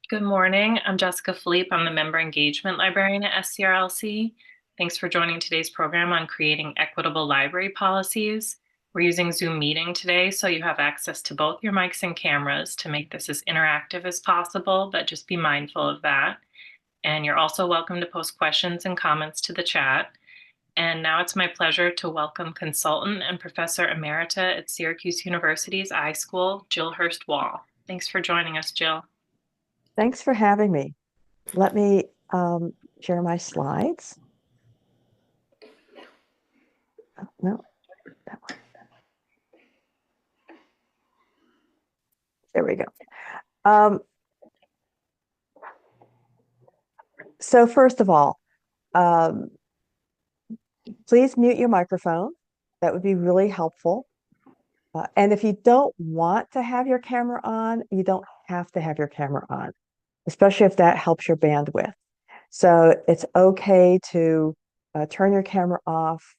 Good morning. I'm Jessica Philippe. I'm the Member Engagement Librarian at SCRLC. Thanks for joining today's program on creating equitable library policies. We're using Zoom meeting today, so you have access to both your mics and cameras to make this as interactive as possible, but just be mindful of that. And you're also welcome to post questions and comments to the chat. And now it's my pleasure to welcome consultant and professor emerita at Syracuse University's iSchool, Jill Hurst-Wall. Thanks for joining us, Jill. Thanks for having me. Let me share my slides. Oh, no, that one. There we go. So first of all, um, please mute your microphone. That would be really helpful. And if you don't want to have your camera on, you don't have to have your camera on, especially if that helps your bandwidth. So it's okay to turn your camera off.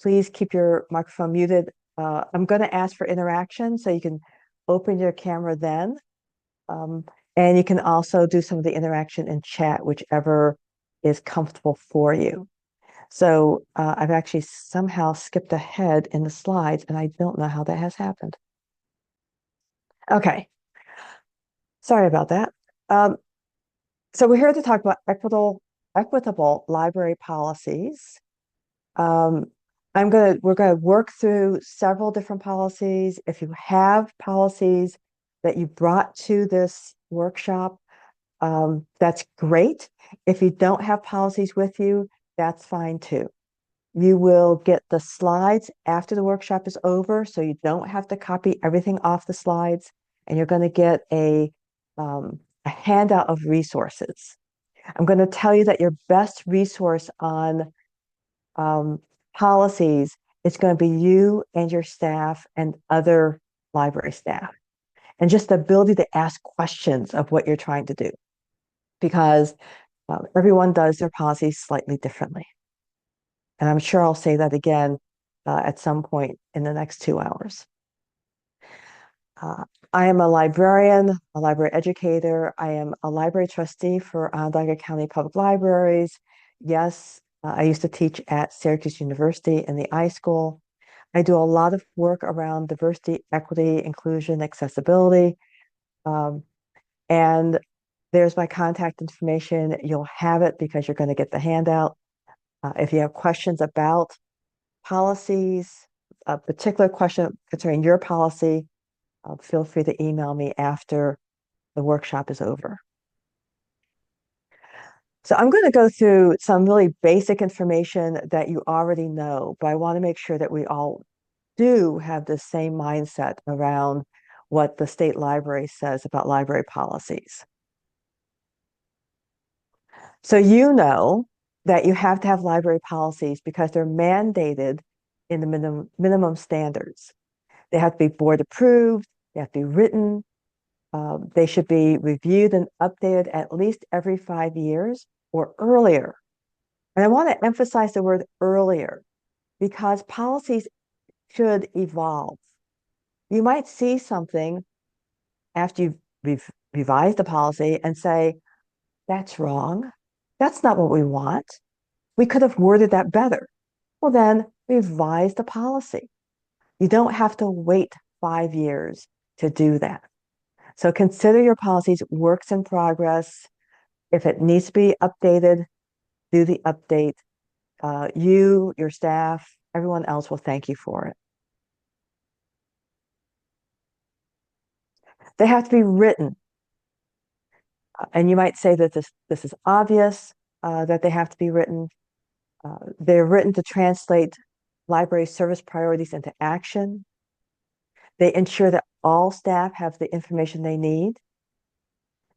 Please keep your microphone muted. I'm going to ask for interaction, so you can open your camera then. And you can also do some of the interaction in chat, whichever is comfortable for you. So I've actually somehow skipped ahead in the slides, and I don't know how that has happened. Okay, sorry about that. So we're here to talk about equitable library policies. We're gonna work through several different policies. If you have policies that you brought to this workshop, that's great. If you don't have policies with you, that's fine too. You will get the slides after the workshop is over, so you don't have to copy everything off the slides, and you're going to get a handout of resources. I'm going to tell you that your best resource on policies is going to be you and your staff and other library staff, and just the ability to ask questions of what you're trying to do, because everyone does their policies slightly differently. And I'm sure I'll say that again at some point in the next 2 hours. I am a librarian, a library educator. I am a library trustee for Onondaga County Public Libraries. Yes, I used to teach at Syracuse University in the iSchool. I do a lot of work around diversity, equity, inclusion, accessibility. And there's my contact information. You'll have it because you're going to get the handout. If you have questions about policies, a particular question concerning your policy, feel free to email me after the workshop is over. So I'm going to go through some really basic information that you already know, but I want to make sure that we all do have the same mindset around what the state library says about library policies. So you know that you have to have library policies because they're mandated in the minimum standards. They have to be board approved, they have to be written, they should be reviewed and updated at least every 5 years or earlier. And I want to emphasize the word earlier because policies should evolve. You might see something after you've revised the policy and say, that's wrong. That's not what we want. We could have worded that better. Well, then revise the policy. You don't have to wait 5 years to do that. So consider your policies works in progress. If it needs to be updated, do the update. You, your staff, everyone else will thank you for it. They have to be written. And you might say that this is obvious, that they have to be written. They're written to translate library service priorities into action. They ensure that all staff have the information they need.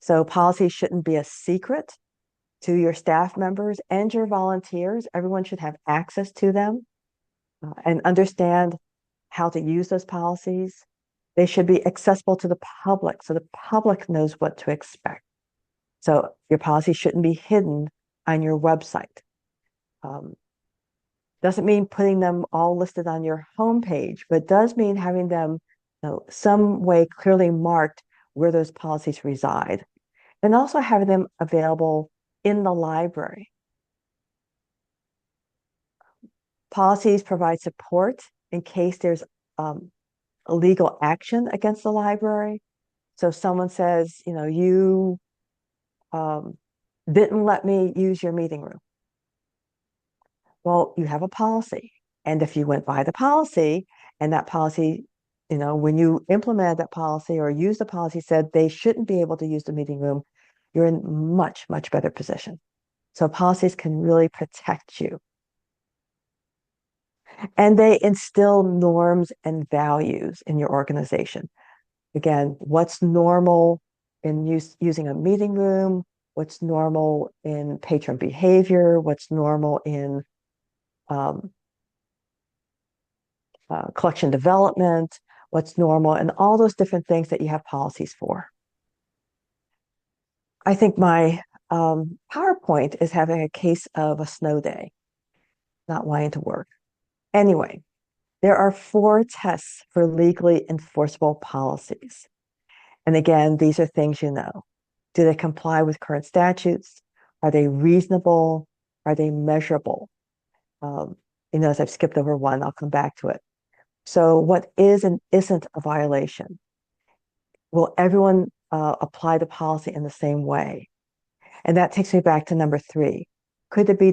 So policies shouldn't be a secret to your staff members and your volunteers. Everyone should have access to them and understand how to use those policies. They should be accessible to the public so the public knows what to expect. So your policy shouldn't be hidden on your website. Doesn't mean putting them all listed on your homepage, but does mean having them some way clearly marked where those policies reside. and also having them available in the library. Policies provide support in case there's a legal action against the library. So if someone says, you um, didn't let me use your meeting room. Well, you have a policy. And if you went by the policy and that policy, when you implemented that policy or used the policy said they shouldn't be able to use the meeting room, you're in much, much better position. So policies can really protect you. And they instill norms and values in your organization. Again, what's normal in using a meeting room, what's normal in patron behavior, what's normal in um, collection development, what's normal, and all those different things that you have policies for. I think my PowerPoint is having a case of a snow day, not wanting to work. Anyway, there are 4 tests for legally enforceable policies. And again, these are things you know. Do they comply with current statutes? Are they reasonable? Are they measurable? As I've skipped over one, I'll come back to it. So what is and isn't a violation? Will everyone apply the policy in the same way? And that takes me back to number 3. Could there be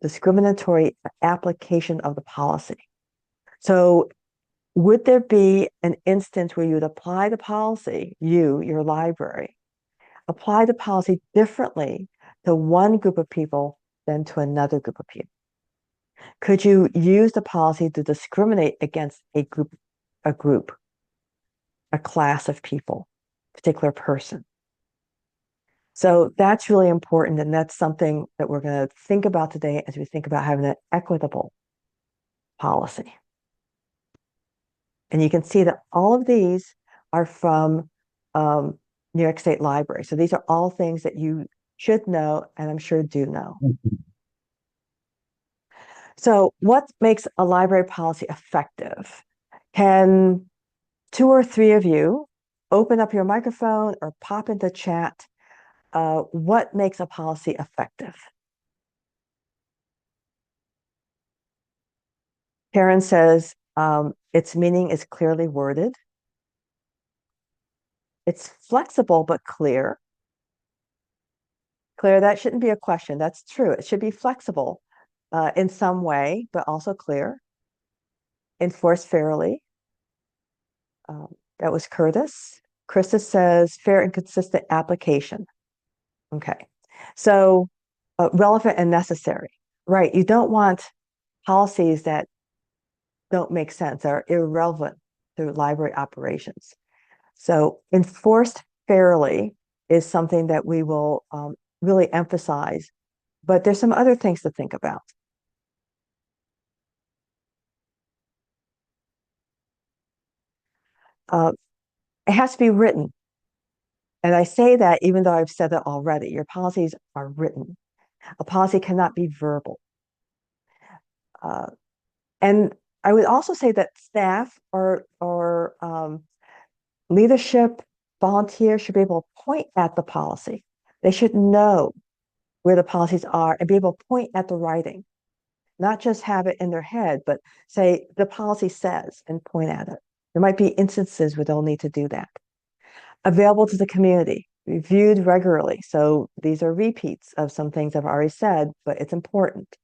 discriminatory application of the policy? So would there be an instance where you would apply the policy, your library, apply the policy differently to one group of people than to another group of people? Could you use the policy to discriminate against a group, a class of people, a particular person? So that's really important. And that's something that we're going to think about today as we think about having an equitable policy. And you can see that all of these are from New York State Library. So these are all things that you should know, and I'm sure do know. So what makes a library policy effective? Can 2 or 3 of you open up your microphone or pop into chat? What makes a policy effective? Karen says its meaning is clearly worded. It's flexible but clear. Claire, that shouldn't be a question. That's true. It should be flexible in some way, but also clear. Enforced fairly. That was Curtis. Krista says fair and consistent application. Okay. So relevant and necessary. Right. You don't want policies that don't make sense, are irrelevant to library operations. So enforced fairly is something that we will really emphasize, but there's some other things to think about. It has to be written. And I say that even though I've said that already, your policies are written. A policy cannot be verbal. And I would also say that staff or leadership, volunteers should be able to point at the policy. They should know where the policies are and be able to point at the writing, not just have it in their head, but say the policy says and point at it. There might be instances where they'll need to do that. Available to the community, reviewed regularly. So these are repeats of some things I've already said, but it's important.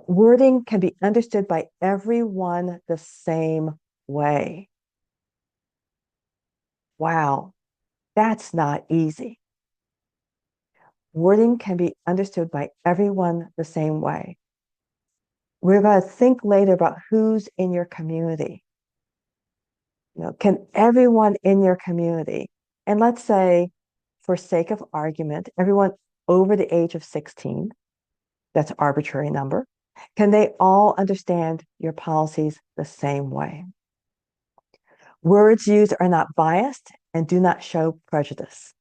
Wording can be understood by everyone the same way. Wow, that's not easy. Wording can be understood by everyone the same way. We're going to think later about who's in your community. Can everyone in your community, and let's say, for sake of argument, everyone over the age of 16, that's an arbitrary number, can they all understand your policies the same way? Words used are not biased and do not show prejudice.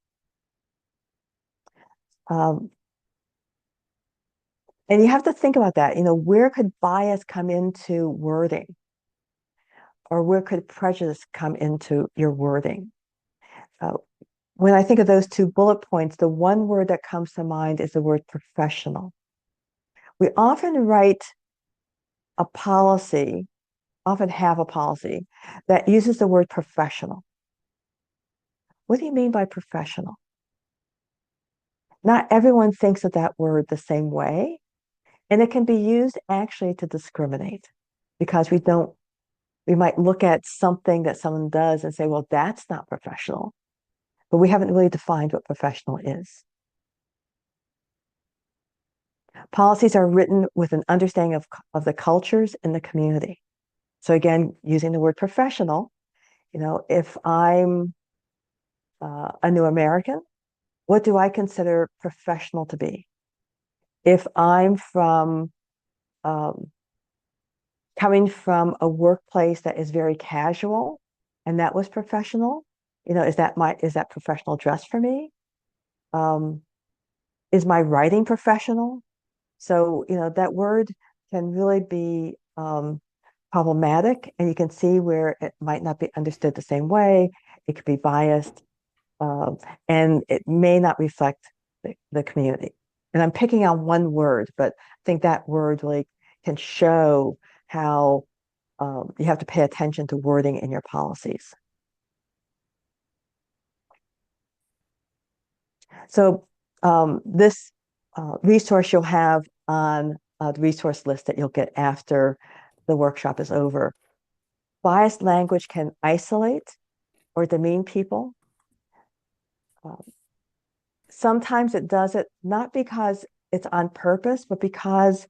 And you have to think about that. Where could bias come into wording? Or where could prejudice come into your wording? when I think of those two bullet points, the one word that comes to mind is the word professional. We often write a policy, often have a policy that uses the word professional. What do you mean by professional? Not everyone thinks of that word the same way, and it can be used actually to discriminate because we might look at something that someone does and say, well, that's not professional, but we haven't really defined what professional is. Policies are written with an understanding of the cultures in the community. So again, using the word professional, if I'm a new American, what do I consider professional to be? If I'm um, coming from a workplace that is very casual and that was professional, is that professional dress for me? Um, is my writing professional? So, that word can really be problematic, and you can see where it might not be understood the same way. It could be biased, um, and it may not reflect the community. And I'm picking on one word, but I think that word really can show how you have to pay attention to wording in your policies. So this resource you'll have on the resource list that you'll get after the workshop is over. Biased language can isolate or demean people. Uh, Sometimes it does it not because it's on purpose, but because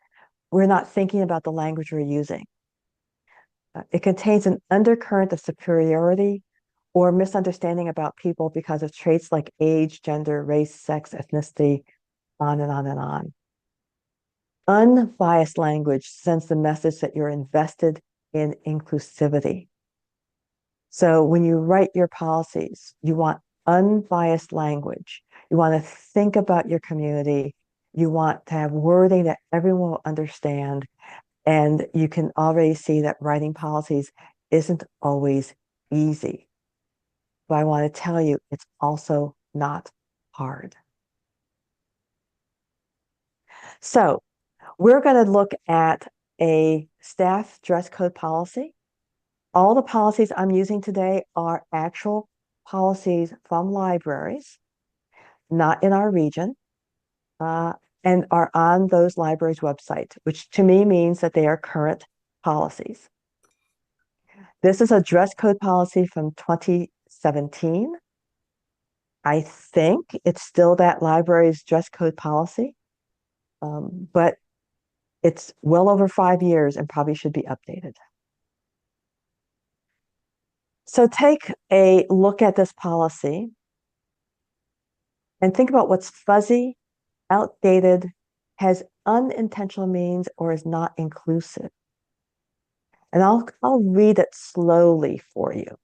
we're not thinking about the language we're using. It contains an undercurrent of superiority or misunderstanding about people because of traits like age, gender, race, sex, ethnicity, on and on and on. Unbiased language sends the message that you're invested in inclusivity. So when you write your policies, you want unbiased language. You want to think about your community. You want to have wording that everyone will understand. And you can already see that writing policies isn't always easy. But I want to tell you, it's also not hard. So we're going to look at a staff dress code policy. All the policies I'm using today are actual policies from libraries, not in our region, uh, and are on those libraries' websites, which to me means that they are current policies. This is a dress code policy from 2017. I think it's still that library's dress code policy, but it's well over 5 years and probably should be updated. So take a look at this policy and think about what's fuzzy, outdated, has unintentional means, or is not inclusive. And I'll read it slowly for you.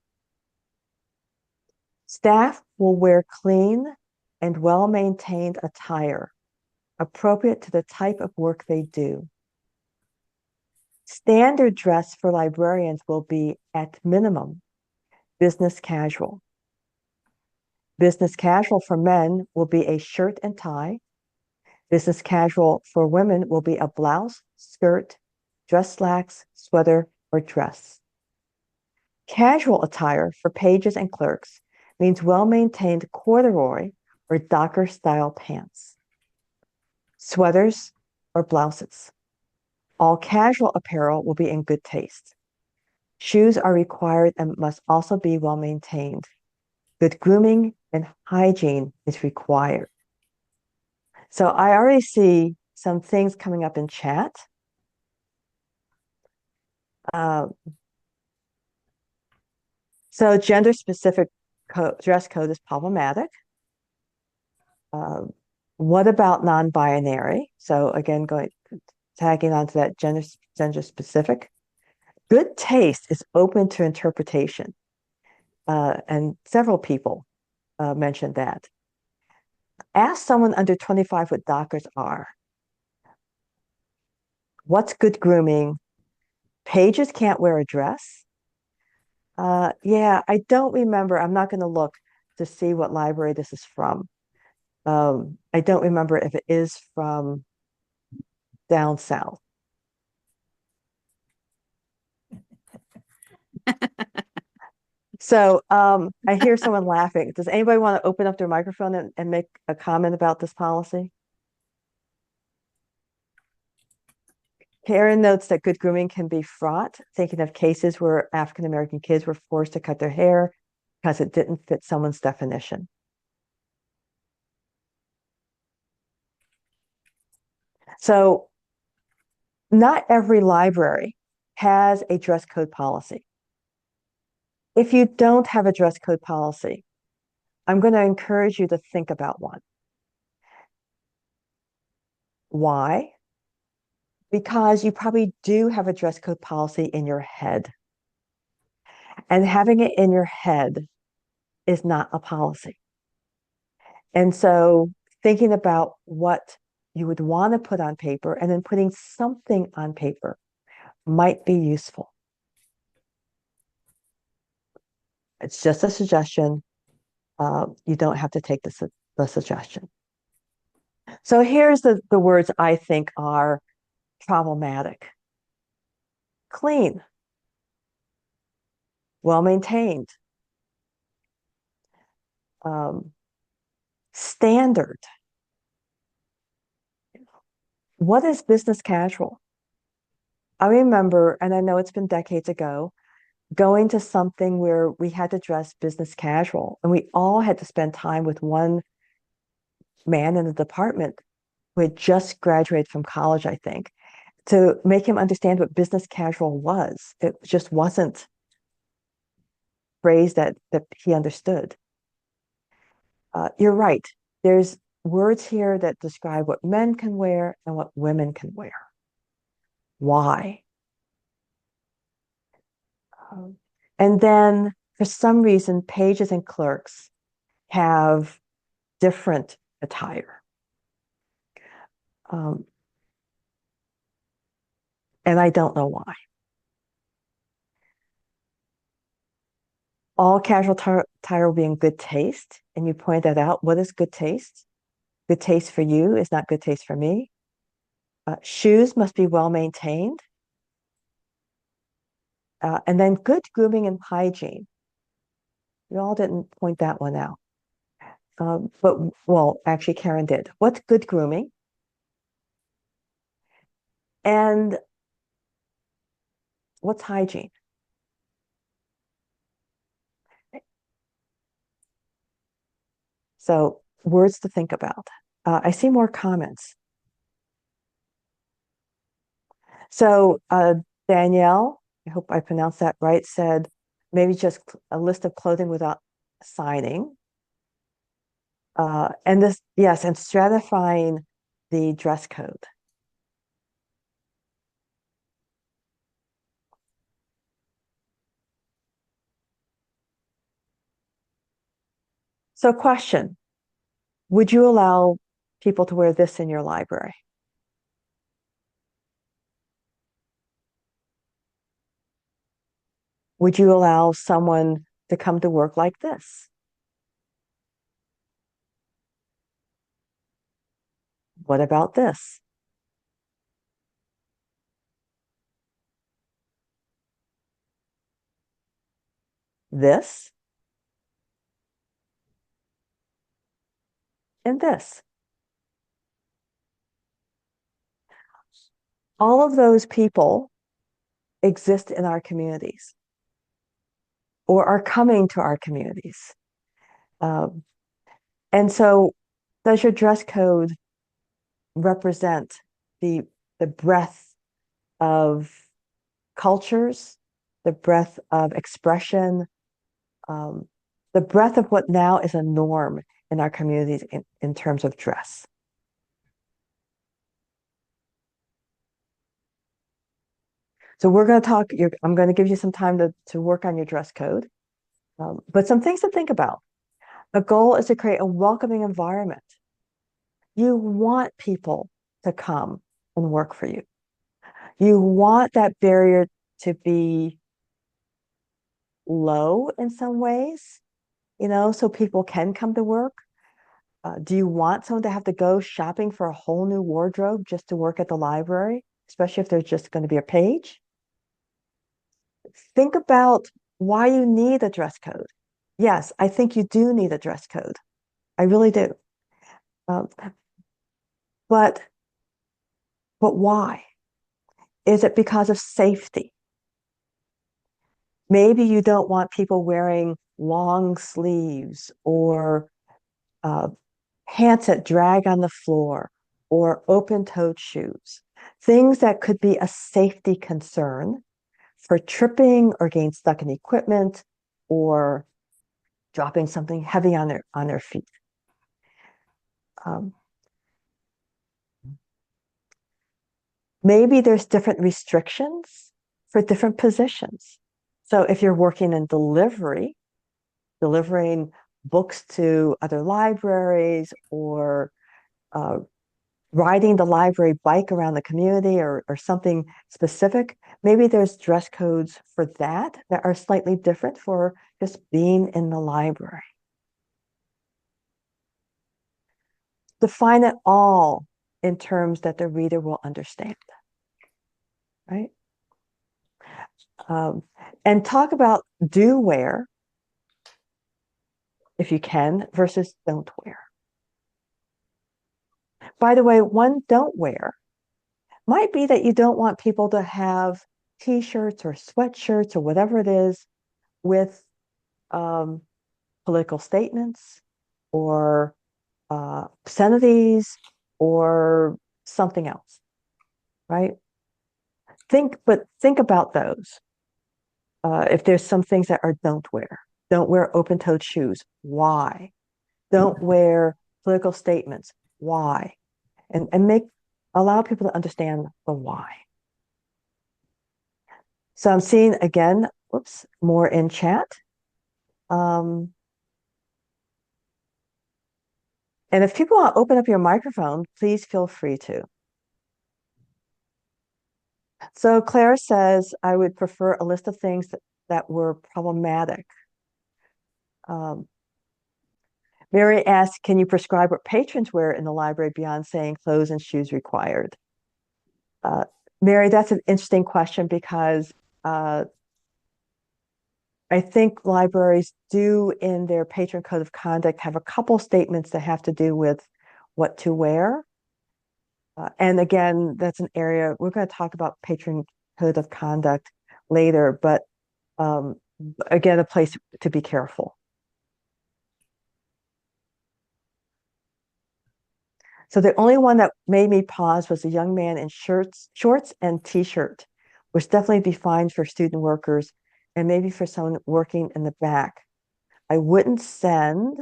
Staff will wear clean and well-maintained attire appropriate to the type of work they do. Standard dress for librarians will be, at minimum, business casual. Business casual for men will be a shirt and tie. Business casual for women will be a blouse, skirt, dress slacks, sweater, or dress. Casual attire for pages and clerks means well-maintained corduroy or Docker style pants, sweaters, or blouses. All casual apparel will be in good taste. Shoes are required and must also be well maintained. Good grooming and hygiene is required. So I already see some things coming up in chat. Uh, so gender specific dress code is problematic. Uh, what about non-binary? So again, tagging onto that gender specific. Good taste is open to interpretation. And several people mentioned that. Ask someone under 25 what Dockers are. What's good grooming? Pages can't wear a dress. Yeah, I don't remember. I'm not going to look. to see what library this is from. I don't remember if it is from down south. So I hear someone laughing. Does anybody want to open up their microphone and make a comment about this policy? Karen notes that good grooming can be fraught, thinking of cases where African American kids were forced to cut their hair because it didn't fit someone's definition. So not every library has a dress code policy. If you don't have a dress code policy, I'm going to encourage you to think about one. Why? Because you probably do have a dress code policy in your head. And having it in your head is not a policy. And so thinking about what you would want to put on paper and then putting something on paper might be useful. It's just a suggestion. You don't have to take the suggestion. So here's the words I think are problematic. Clean, well-maintained, standard. What is business casual? I remember, and I know it's been decades ago, going to something where we had to dress business casual, and we all had to spend time with one man in the department who had just graduated from college, I think, to make him understand what business casual was. It just wasn't phrase that he understood. You're right. There's words here that describe what men can wear and what women can wear. Why? Um, and then for some reason, pages and clerks have different attire. Um, and I don't know why. All casual attire will be in good taste. And you point that out. What is good taste? Good taste for you is not good taste for me. Shoes must be well maintained. And then good grooming and hygiene. You all didn't point that one out. But, well, actually, Karen did. What's good grooming? And what's hygiene? So, words to think about. I see more comments. So, Danielle, I hope I pronounced that right, said maybe just a list of clothing without signing. And this, yes, and stratifying the dress code. So, question, would you allow people to wear this in your library? Would you allow someone to come to work like this? What about this? This and this. All of those people exist in our communities or are coming to our communities. Um, and so, does your dress code represent the, the breadth of cultures, the breadth of expression, um, the breadth of what now is a norm in our communities in terms of dress? So we're going to talk, I'm going to give you some time to work on your dress code, but some things to think about. The goal is to create a welcoming environment. You want people to come and work for you. You want that barrier to be low in some ways, so people can come to work? Do you want someone to have to go shopping for a whole new wardrobe just to work at the library, especially if there's just going to be a page? Think about why you need a dress code. Yes, I think you do need a dress code. I really do. Um, but why? Is it because of safety? Maybe you don't want people wearing long sleeves or uh, pants that drag on the floor or open-toed shoes, things that could be a safety concern for tripping or getting stuck in equipment or dropping something heavy on their feet. Um, Maybe there's different restrictions for different positions. So if you're working in delivery, delivering books to other libraries or uh, riding the library bike around the community or something specific, maybe there's dress codes for that are slightly different for just being in the library. Define it all in terms that the reader will understand, right? Um, and talk about do wear, if you can, versus don't wear. By the way, one don't wear might be that you don't want people to have t-shirts or sweatshirts or whatever it is with um, political statements or obscenities or something else, right? Think about those. If there's some things that are don't wear open-toed shoes. Why? Don't wear political statements. Why? And allow people to understand the why. So I'm seeing again, whoops, more in chat. Um, and if people want to open up your microphone, please feel free to. So Claire says, I would prefer a list of things that were problematic. Um, Mary asks, can you prescribe what patrons wear in the library beyond saying clothes and shoes required? Uh, Mary, that's an interesting question because uh, I think libraries do in their patron code of conduct have a couple statements that have to do with what to wear. And again, that's an area we're going to talk about patron code of conduct later, but um, again, a place to be careful. So the only one that made me pause was a young man in shorts and t-shirt, which definitely be fine for student workers and maybe for someone working in the back. I wouldn't send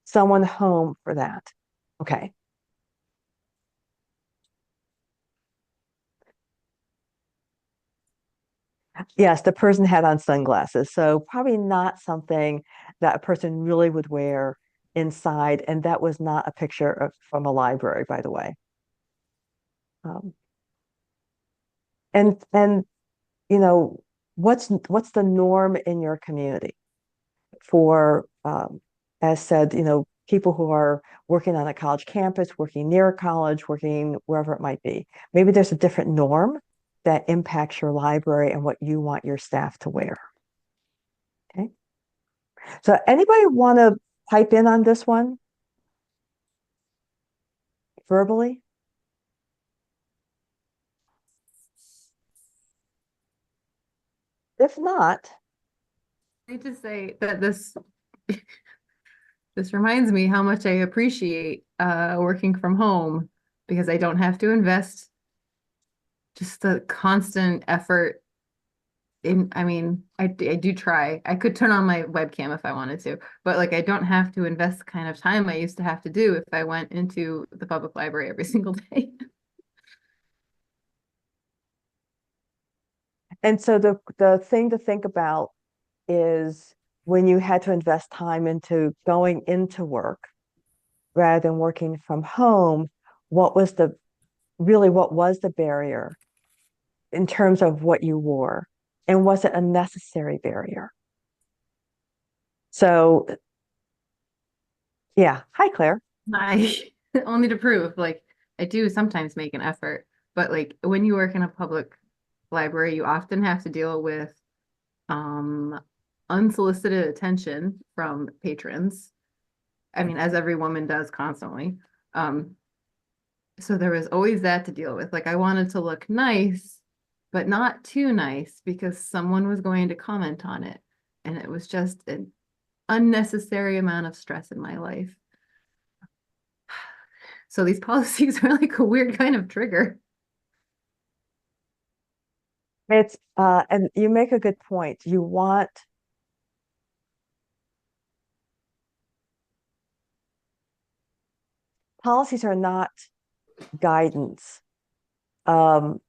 someone home for that. Okay. Yes, the person had on sunglasses. So probably not something that a person really would wear inside. And that was not a picture from a library, by the way. Um, and you know, what's the norm in your community for, as said, people who are working on a college campus, working near a college, working wherever it might be. Maybe there's a different norm that impacts your library and what you want your staff to wear. Okay. So anybody want to pipe in on this one verbally? If not, I need to say that this reminds me how much I appreciate working from home because I don't have to invest just the constant effort in, I mean, I do try. I could turn on my webcam if I wanted to, but like I don't have to invest the kind of time I used to have to do if I went into the public library every single day. and so the thing to think about is when you had to invest time into going into work rather than working from home, what was the really what was the barrier in terms of what you wore, and was it a necessary barrier? So, yeah. Hi, Claire. I only to prove, like, I do sometimes make an effort, but like when you work in a public library, you often have to deal with um unsolicited attention from patrons. I mean, as every woman does constantly. Um, so there was always that to deal with. Like I wanted to look nice, but not too nice because someone was going to comment on it. And it was just an unnecessary amount of stress in my life. So these policies are like a weird kind of trigger. And you make a good point. You want policies are not guidance, um,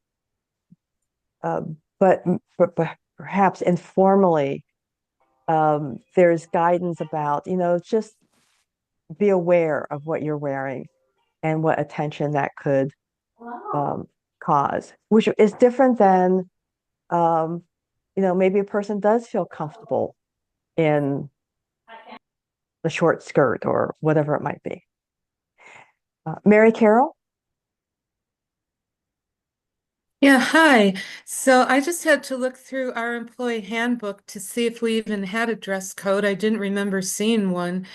uh, but, but perhaps informally, there's guidance about, just be aware of what you're wearing and what attention that could um, cause, which is different than, um, maybe a person does feel comfortable in the short skirt or whatever it might be. Mary Carol? Yeah, hi. So I just had to look through our employee handbook to see if we even had a dress code. I didn't remember seeing one.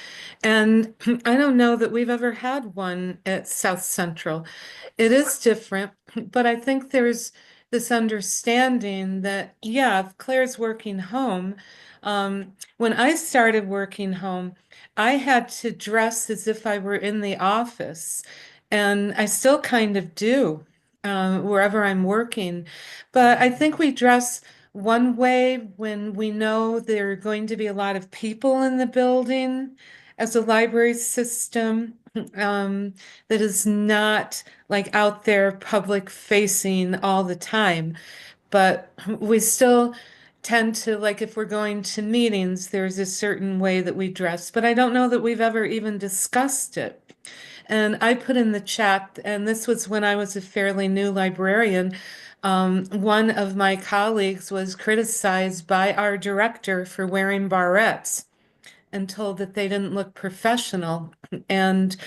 And I don't know that we've ever had one at South Central. It is different, but I think there's this understanding that, yeah, if Claire's working home, when I started working home, I had to dress as if I were in the office, and I still kind of do, wherever I'm working. But I think we dress one way when we know there are going to be a lot of people in the building as a library system. That is not like out there public facing all the time. But we still tend to, like, if we're going to meetings, there's a certain way that we dress. But I don't know that we've ever even discussed it. And I put in the chat, and this was when I was a fairly new librarian. One of my colleagues was criticized by our director for wearing barrettes and told that they didn't look professional. And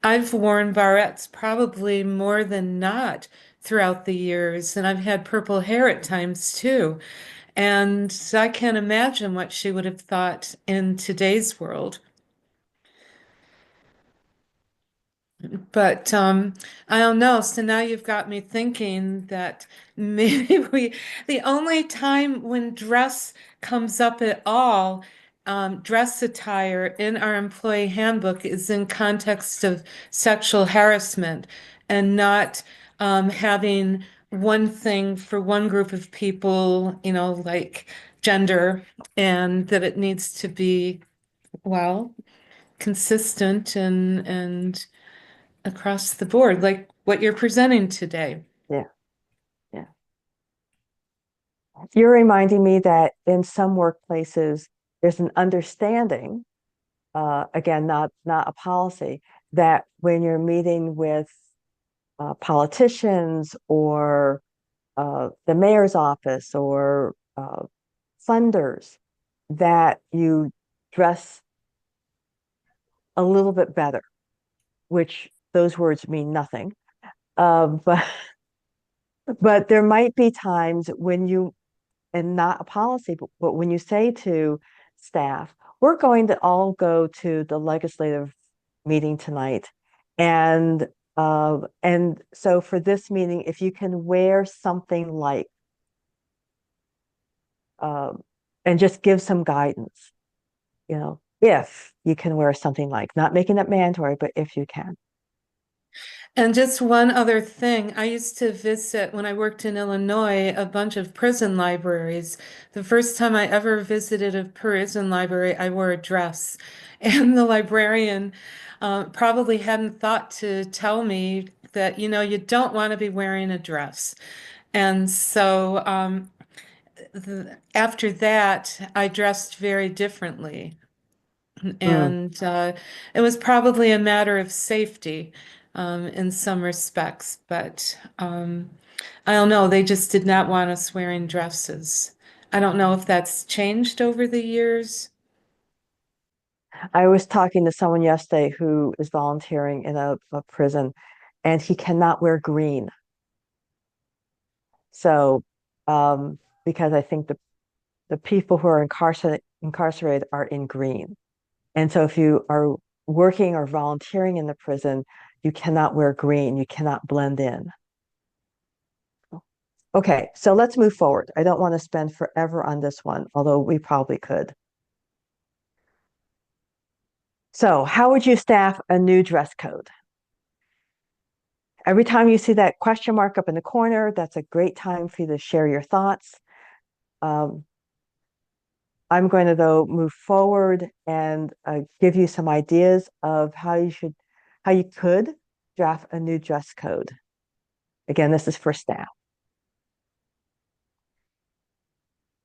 I've worn barrettes probably more than not throughout the years, and I've had purple hair at times too. And so I can't imagine what she would have thought in today's world. But I don't know. So now you've got me thinking that maybe the only time when dress comes up at all, dress attire in our employee handbook is in context of sexual harassment and not having one thing for one group of people, like gender, and that it needs to be, well, consistent and across the board, like what you're presenting today. Yeah, yeah. You're reminding me that in some workplaces, there's an understanding, again, not a policy, that when you're meeting with politicians or the mayor's office or funders, that you dress a little bit better, which those words mean nothing. But but there might be times when you, and not a policy, but when you say to staff, we're going to all go to the legislative meeting tonight. And so for this meeting, if you can wear something like, um, and just give some guidance, if you can wear something like, not making it mandatory, but if you can. And just one other thing, I used to visit when I worked in Illinois a bunch of prison libraries. The first time I ever visited a prison library, I wore a dress. And the librarian probably hadn't thought to tell me that, you don't want to be wearing a dress. And so after that, I dressed very differently. Mm, And it was probably a matter of safety. in some respects, but I don't know, they just did not want us wearing dresses. I don't know if that's changed over the years. I was talking to someone yesterday who is volunteering in a prison, and he cannot wear green. So, because I think the people who are incarcerated are in green. And so if you are working or volunteering in the prison, you cannot wear green, you cannot blend in. Okay, so let's move forward. I don't want to spend forever on this one, although we probably could. So, how would you staff a new dress code? Every time you see that question mark up in the corner, that's a great time for you to share your thoughts. Um, I'm going to, though, move forward and give you some ideas of how you could draft a new dress code. Again, this is for staff.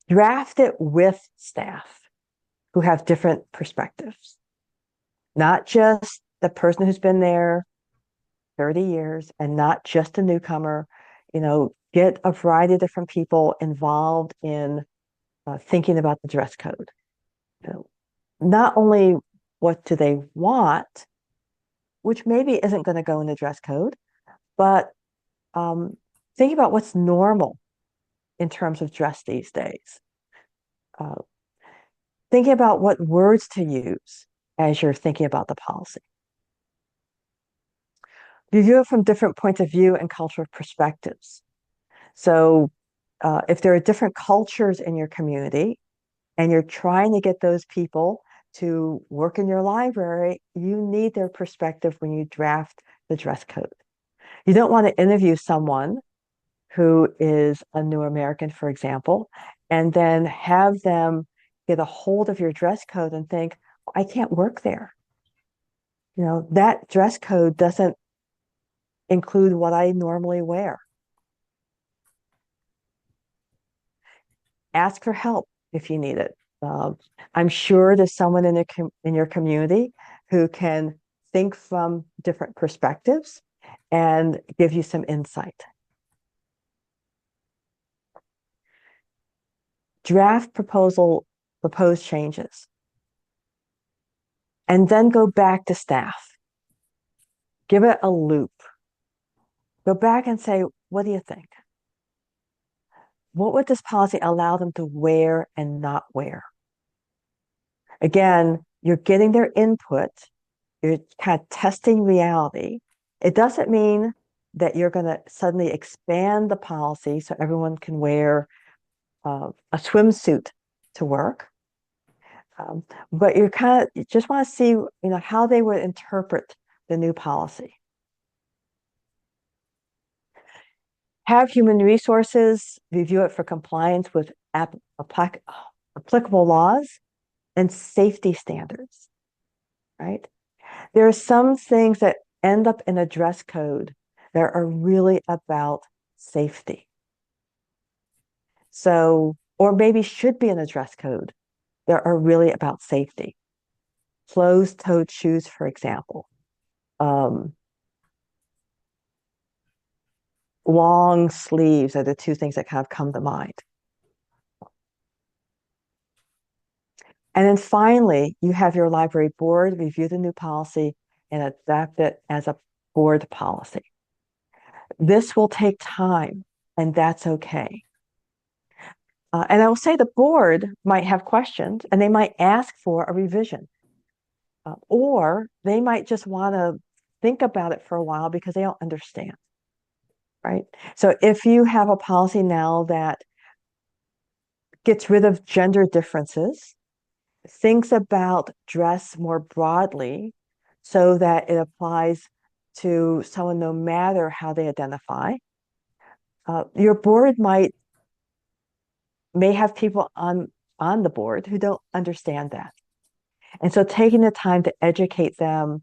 Draft it with staff who have different perspectives, not just the person who's been there 30 years and not just a newcomer. Get a variety of different people involved in thinking about the dress code. Not only what do they want, which maybe isn't going to go in the dress code, but think about what's normal in terms of dress these days. Uh, thinking about what words to use as you're thinking about the policy. Review it from different points of view and cultural perspectives. So if there are different cultures in your community and you're trying to get those people to work in your library, you need their perspective when you draft the dress code. You don't want to interview someone who is a new American, for example, and then have them get a hold of your dress code and think, I can't work there. That dress code doesn't include what I normally wear. Ask for help if you need it. I'm sure there's someone in your community who can think from different perspectives and give you some insight. Draft proposed changes, and then go back to staff. Give it a loop. Go back and say, what do you think? What would this policy allow them to wear and not wear? Again, you're getting their input. You're kind of testing reality. It doesn't mean that you're going to suddenly expand the policy so everyone can wear a swimsuit to work. But you just want to see, how they would interpret the new policy. Have human resources review it for compliance with applicable laws and safety standards, right? There are some things that end up in a dress code that are really about safety. So, or maybe should be in a dress code that are really about safety. Closed-toed shoes, for example. Long sleeves are the two things that kind of come to mind. And then finally, you have your library board review the new policy and adapt it as a board policy. This will take time, and that's okay. And I will say the board might have questions, and they might ask for a revision. Or they might just want to think about it for a while because they don't understand, right? So if you have a policy now that gets rid of gender differences, thinks about dress more broadly so that it applies to someone no matter how they identify, your board may have people on the board who don't understand that. And so taking the time to educate them,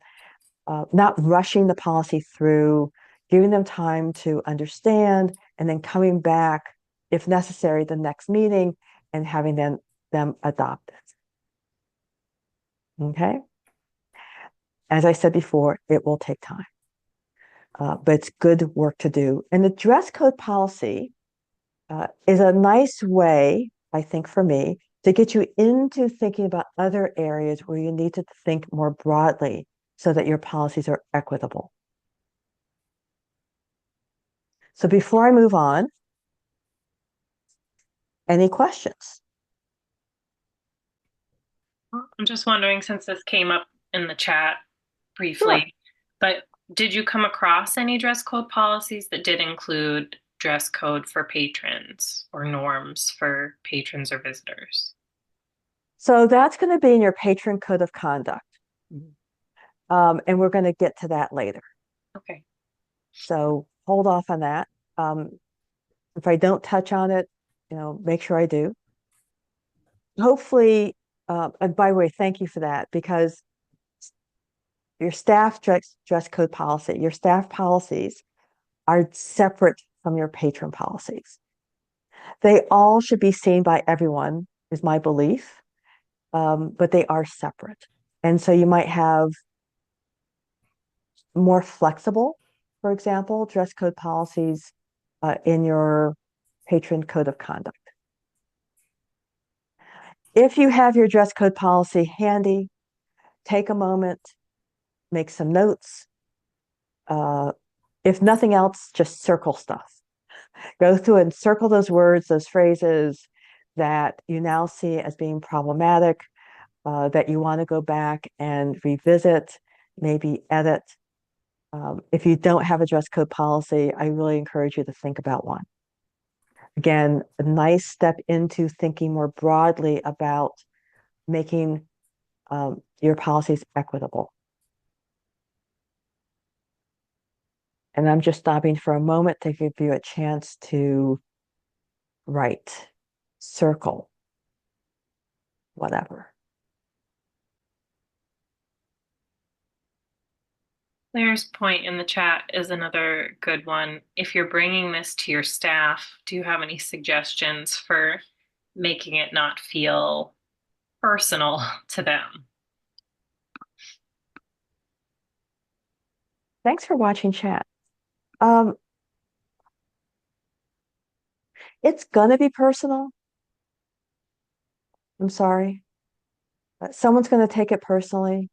not rushing the policy through, giving them time to understand, and then coming back, if necessary, the next meeting and having them adopt it. Okay? As I said before, it will take time. but it's good work to do. And the dress code policy is a nice way, I think, for me, to get you into thinking about other areas where you need to think more broadly so that your policies are equitable. So before I move on, any questions? I'm just wondering, since this came up in the chat briefly, but did you come across any dress code policies that did include dress code for patrons or norms for patrons or visitors? So that's going to be in your patron code of conduct. And we're going to get to that later. Okay. So hold off on that. If I don't touch on it, make sure I do. Hopefully, and by the way, thank you for that, because your staff dress code policy, your staff policies are separate from your patron policies. They all should be seen by everyone, is my belief, but they are separate. And so you might have more flexible, for example, dress code policies in your patron code of conduct. If you have your dress code policy handy, take a moment, make some notes. If nothing else, just circle stuff. Go through and circle those words, those phrases that you now see as being problematic, that you want to go back and revisit, maybe edit. If you don't have a dress code policy, I really encourage you to think about one. Again, a nice step into thinking more broadly about making your policies equitable. And I'm just stopping for a moment to give you a chance to write, circle, whatever. Claire's point in the chat is another good one. If you're bringing this to your staff, do you have any suggestions for making it not feel personal to them? Thanks for watching chat. It's gonna be personal. I'm sorry. Someone's gonna take it personally.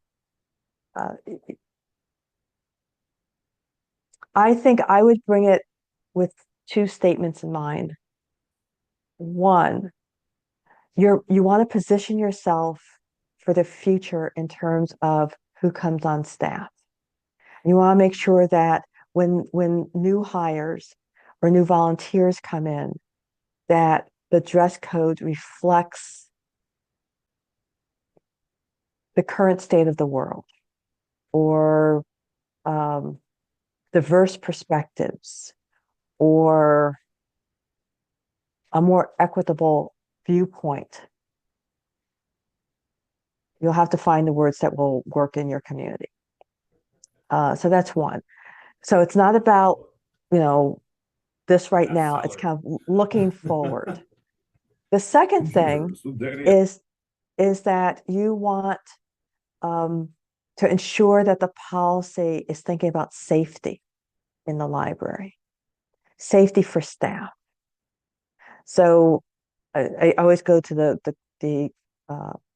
I think I would bring it with two statements in mind. One, you want to position yourself for the future in terms of who comes on staff. You want to make sure that when new hires or new volunteers come in, that the dress code reflects the current state of the world, or diverse perspectives, or a more equitable viewpoint. You'll have to find the words that will work in your community. So that's one. So it's not about, this right now. It's kind of looking forward. The second thing is that you want to ensure that the policy is thinking about safety in the library, safety for staff. So I always go to the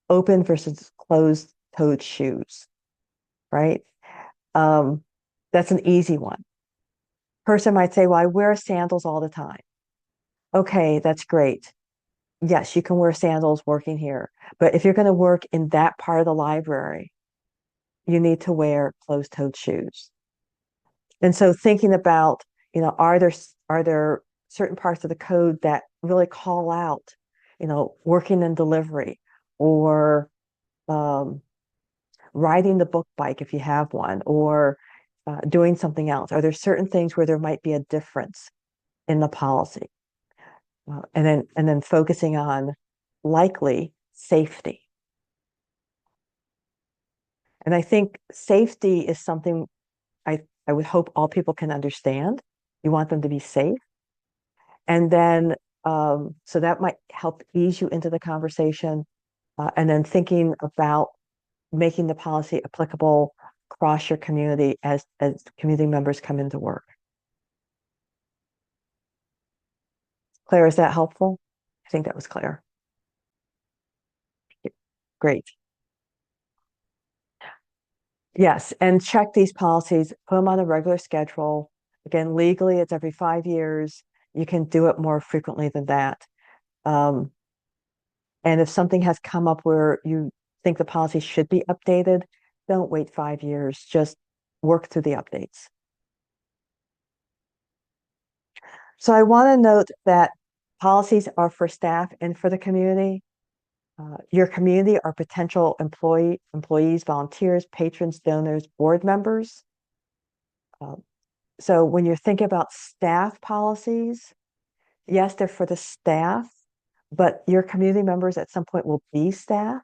open versus closed-toed shoes, right? That's an easy one. Person might say, well, I wear sandals all the time. Okay, that's great. Yes, you can wear sandals working here. But if you're going to work in that part of the library, you need to wear closed-toed shoes. And so thinking about, are there certain parts of the code that really call out, working in delivery, or riding the book bike if you have one, or doing something else? Are there certain things where there might be a difference in the policy? And then focusing on likely safety. And I think safety is something I would hope all people can understand. You want them to be safe. And then, so that might help ease you into the conversation. And then thinking about making the policy applicable across your community as community members come into work. Claire, is that helpful? I think that was clear. Great. Yes, and check these policies, put them on a regular schedule. Again, legally, it's every 5 years. You can do it more frequently than that. And if something has come up where you think the policy should be updated, don't wait 5 years. Just work through the updates. So I want to note that policies are for staff and for the community. Your community are potential employees, volunteers, patrons, donors, board members. So when you're thinking about staff policies, yes, they're for the staff, but your community members at some point will be staff.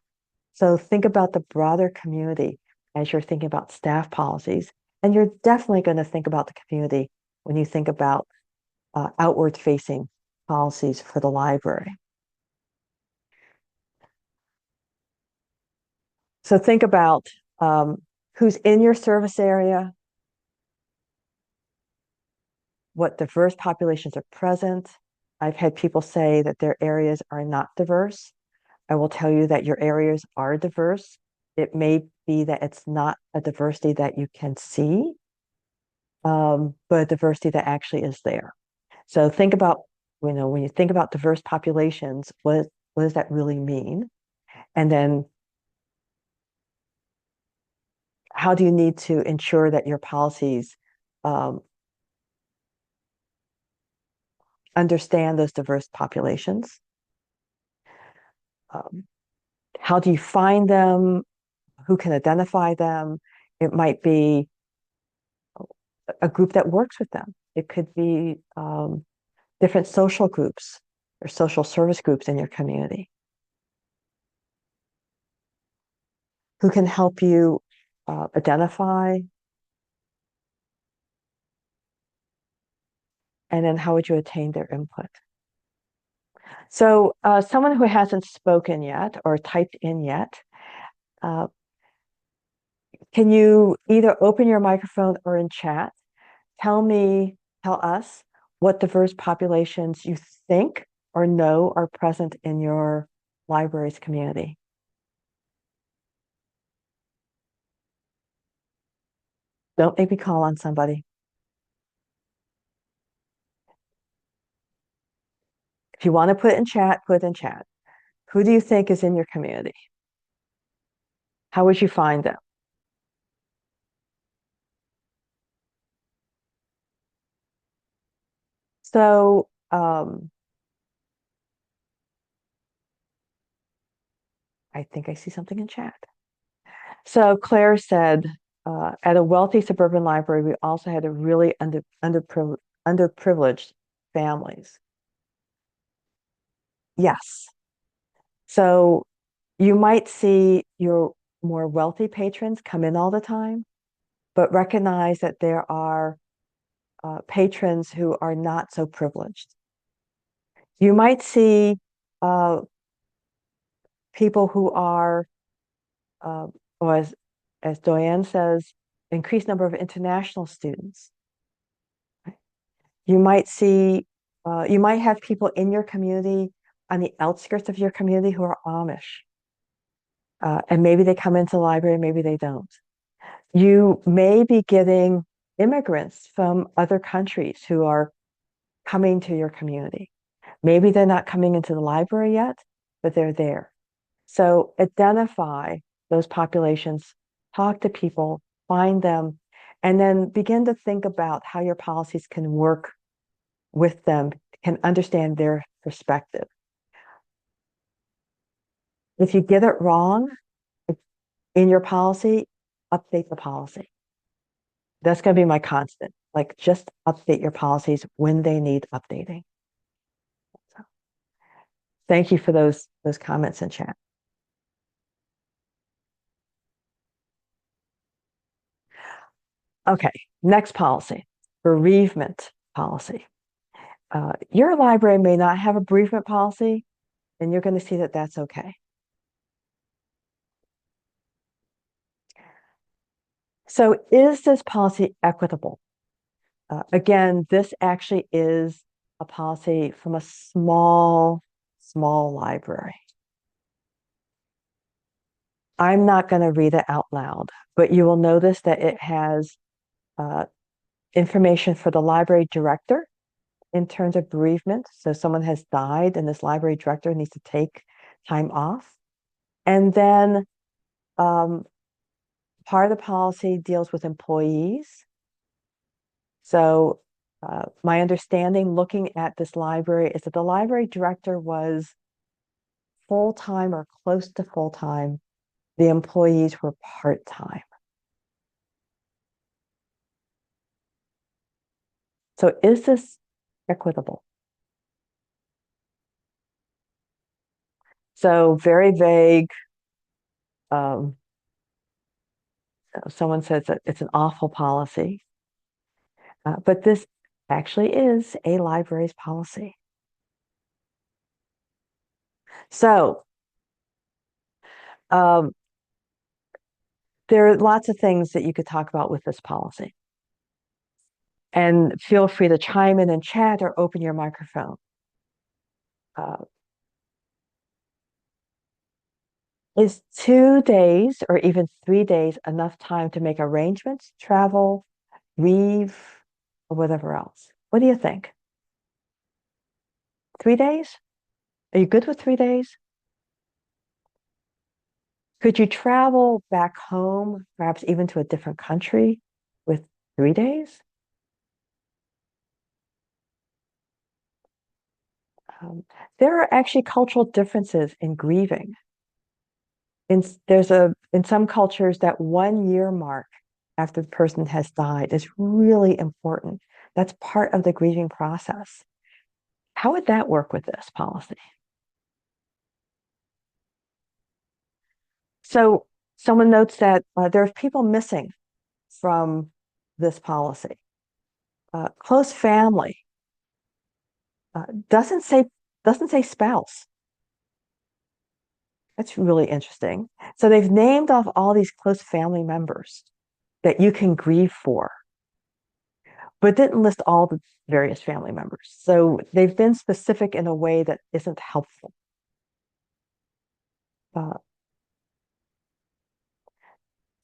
So think about the broader community as you're thinking about staff policies. And you're definitely going to think about the community when you think about outward facing policies for the library. So think about who's in your service area, what diverse populations are present. I've had people say that their areas are not diverse. I will tell you that your areas are diverse. It may be that it's not a diversity that you can see, but a diversity that actually is there. So think about, when you think about diverse populations, what does that really mean? And then how do you need to ensure that your policies understand those diverse populations? How do you find them? Who can identify them? It might be a group that works with them. It could be different social groups or social service groups in your community who can help you identify. And then how would you attain their input? So someone who hasn't spoken yet or typed in yet, can you either open your microphone or in chat, tell us what diverse populations you think or know are present in your library's community? Don't make me call on somebody. If you want to put it in chat, put it in chat. Who do you think is in your community? How would you find them? So I think I see something in chat. So Claire said, at a wealthy suburban library, we also had a really underprivileged families. Yes. So you might see your more wealthy patrons come in all the time, but recognize that there are patrons who are not so privileged. You might see people who are, or as Diane says, increased number of international students. You might see, you might have people in your community on the outskirts of your community who are Amish. And maybe they come into the library, maybe they don't. You may be getting immigrants from other countries who are coming to your community. Maybe they're not coming into the library yet, but they're there. So identify those populations, talk to people, find them, and then begin to think about how your policies can work with them, can understand their perspective. If you get it wrong in your policy, update the policy. That's going to be my constant. Like, just update your policies when they need updating. So, thank you for those comments in chat. Okay, next policy, bereavement policy. Your library may not have a bereavement policy, and you're going to see that that's okay. So is this policy equitable? Again, this actually is a policy from a small library. I'm not going to read it out loud, but you will notice that it has information for the library director in terms of bereavement. So someone has died and this library director needs to take time off. And then part of the policy deals with employees. So my understanding looking at this library is that the library director was full-time or close to full-time. The employees were part-time. So is this equitable? So very vague. Someone says that it's an awful policy, but this actually is a library's policy. So there are lots of things that you could talk about with this policy. And feel free to chime in and chat or open your microphone. Is 2 days or even 3 days enough time to make arrangements, travel, leave, or whatever else? What do you think? 3 days? Are you good with 3 days? Could you travel back home, perhaps even to a different country with 3 days? There are actually cultural differences in grieving. In some cultures, that 1 year mark after the person has died is really important. That's part of the grieving process. How would that work with this policy? So someone notes that there are people missing from this policy. Close family doesn't say spouse. That's really interesting. So they've named off all these close family members that you can grieve for, but didn't list all the various family members. So they've been specific in a way that isn't helpful.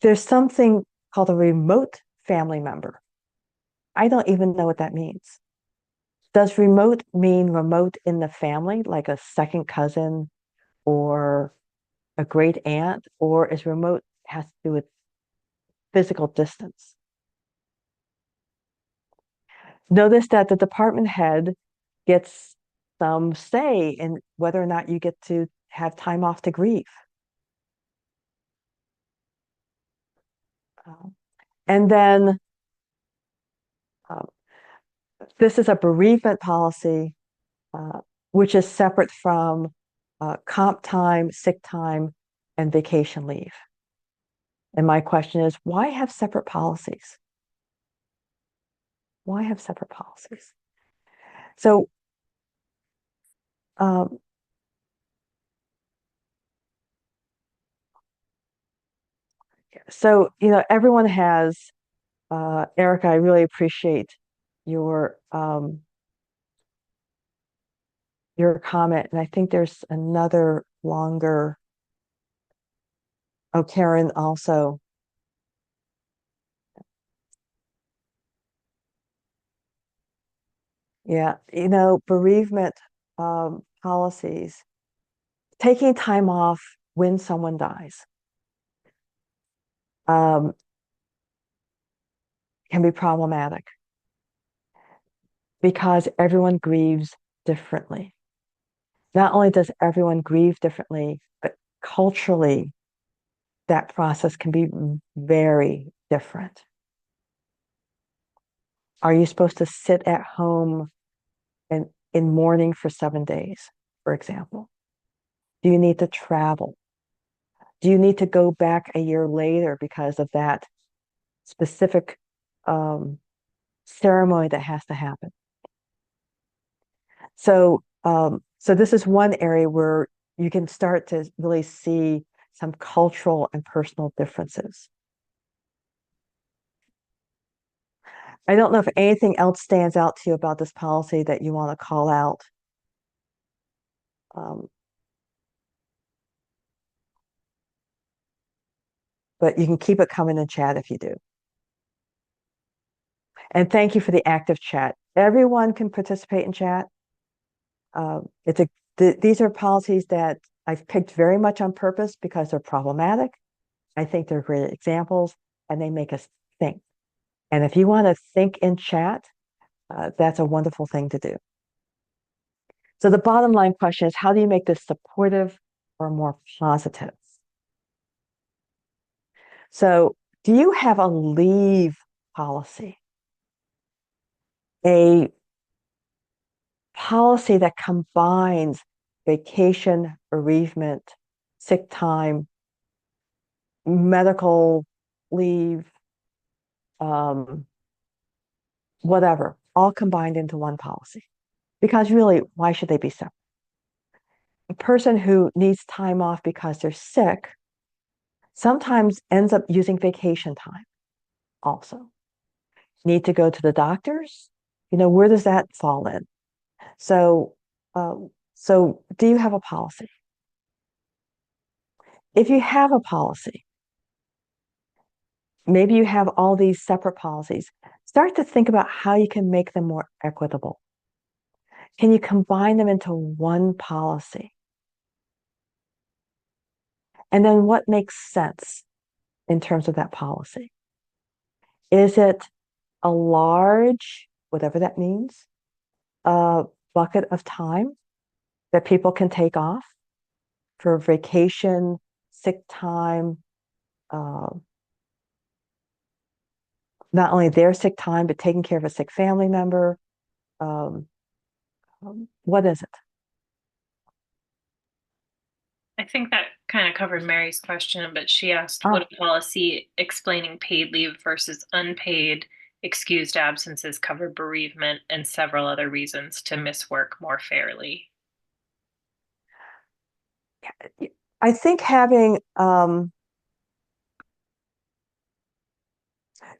There's something called a remote family member. I don't even know what that means. Does remote mean remote in the family, like a second cousin or a great aunt, or is remote has to do with physical distance? Notice that the department head gets some say in whether or not you get to have time off to grieve. And then this is a bereavement policy, which is separate from comp time, sick time, and vacation leave. And my question is, why have separate policies? Why have separate policies? So, everyone has, Erica, I really appreciate your comment. And I think there's another longer, oh, Karen also. Yeah, bereavement policies, taking time off when someone dies can be problematic because everyone grieves differently. Not only does everyone grieve differently, but culturally, that process can be very different. Are you supposed to sit at home and in mourning for 7 days, for example? Do you need to travel? Do you need to go back a year later because of that specific ceremony that has to happen? So this is one area where you can start to really see some cultural and personal differences. I don't know if anything else stands out to you about this policy that you want to call out. Um, but you can keep it coming in chat if you do. And thank you for the active chat. Everyone can participate in chat. These are policies that I've picked very much on purpose because they're problematic. I think they're great examples and they make us think. And if you want to think in chat, that's a wonderful thing to do. So the bottom line question is, how do you make this supportive or more positive? So do you have a leave policy? A policy that combines vacation, bereavement, sick time, medical leave, whatever, all combined into one policy. Because really, why should they be separate? A person who needs time off because they're sick sometimes ends up using vacation time also. Need to go to the doctors? Where does that fall in? So, so do you have a policy? If you have a policy, maybe you have all these separate policies. Start to think about how you can make them more equitable. Can you combine them into one policy? And then what makes sense in terms of that policy? Is it a large, whatever that means, bucket of time that people can take off for vacation, sick time, uh, not only their sick time, but taking care of a sick family member? Um, what is it? I think that kind of covered Mary's question, but she asked, Ah, would a policy explaining paid leave versus unpaid excused absences cover bereavement and several other reasons to miss work more fairly? I think having,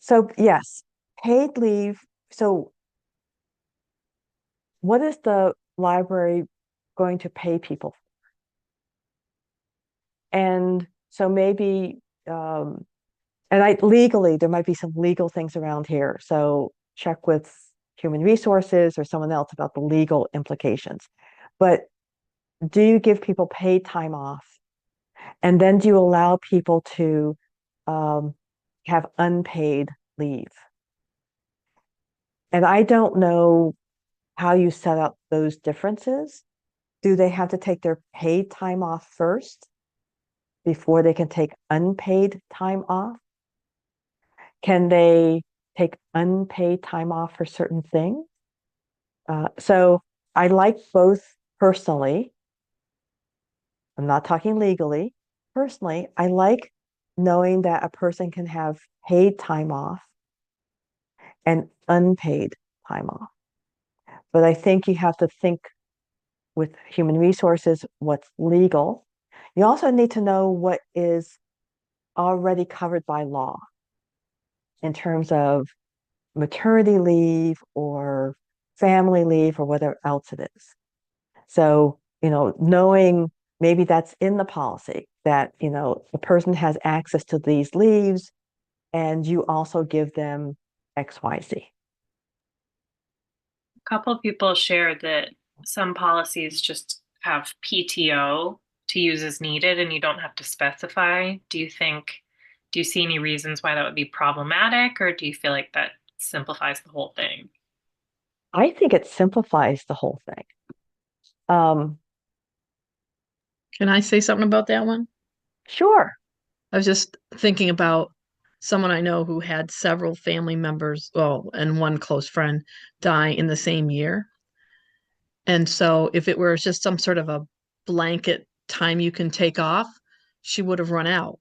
so yes, paid leave. So what is the library going to pay people? And so maybe, and legally, there might be some legal things around here. So check with human resources or someone else about the legal implications. But do you give people paid time off? And then do you allow people to um, have unpaid leave? And I don't know how you set up those differences. Do they have to take their paid time off first before they can take unpaid time off? Can they take unpaid time off for certain things? So I like both personally. I'm not talking legally. Personally, I like knowing that a person can have paid time off and unpaid time off. But I think you have to think with human resources what's legal. You also need to know what is already covered by law in terms of maternity leave or family leave or whatever else it is. So, knowing maybe that's in the policy that, the person has access to these leaves and you also give them XYZ. A couple of people shared that some policies just have PTO to use as needed and you don't have to specify. Do you see any reasons why that would be problematic, or do you feel like that simplifies the whole thing? I think it simplifies the whole thing. Um, Can I say something about that one? sure. I was just thinking about someone I know who had several family members, well, and one close friend die in the same year. And so if it were just some sort of a blanket time you can take off, she would have run out.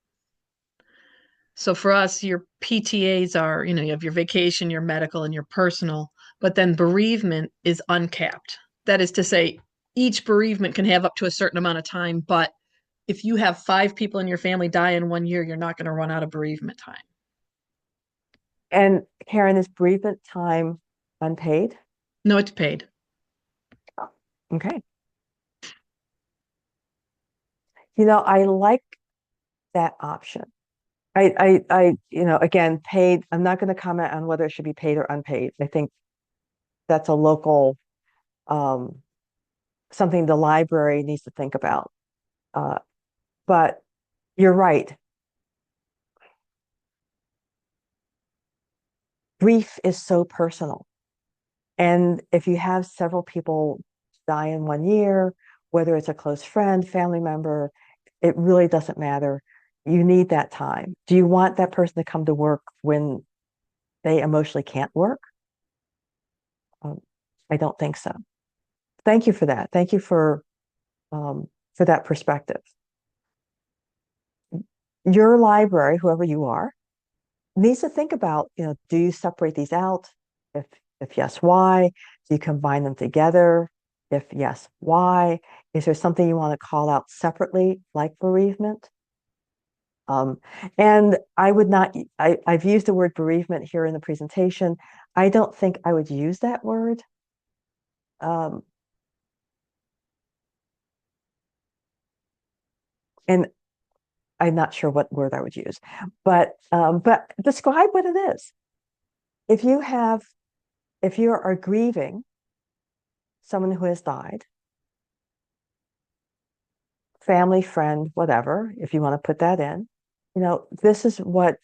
So for us, your PTAs are, you have your vacation, your medical, and your personal, but then bereavement is uncapped. That is to say, each bereavement can have up to a certain amount of time, but if you have 5 people in your family die in 1 year, you're not going to run out of bereavement time. And Karen, is bereavement time unpaid? No, it's paid. Okay. I like that option. Again, paid. I'm not going to comment on whether it should be paid or unpaid. I think that's a local, um, something the library needs to think about. Uh, but you're right. Grief is so personal. And if you have several people die in 1 year, whether it's a close friend, family member, it really doesn't matter. You need that time. Do you want that person to come to work when they emotionally can't work? Um, I don't think so. Thank you for that. Thank you for that perspective. Your library, whoever you are, needs to think about, do you separate these out? If if yes, why? Do you combine them together? If yes, why? Is there something you want to call out separately, like bereavement? Um, and I would not, I've used the word bereavement here in the presentation. I don't think I would use that word. Um, and I'm not sure what word I would use, but describe what it is. If you have, if you are grieving someone who has died, family, friend, whatever, if you want to put that in, this is what,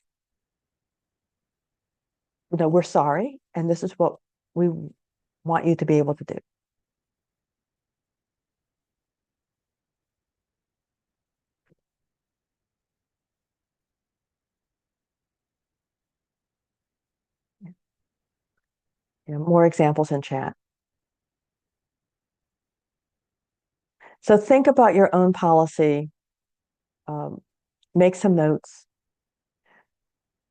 we're sorry, and this is what we want you to be able to do. More examples in chat. So think about your own policy, um, make some notes.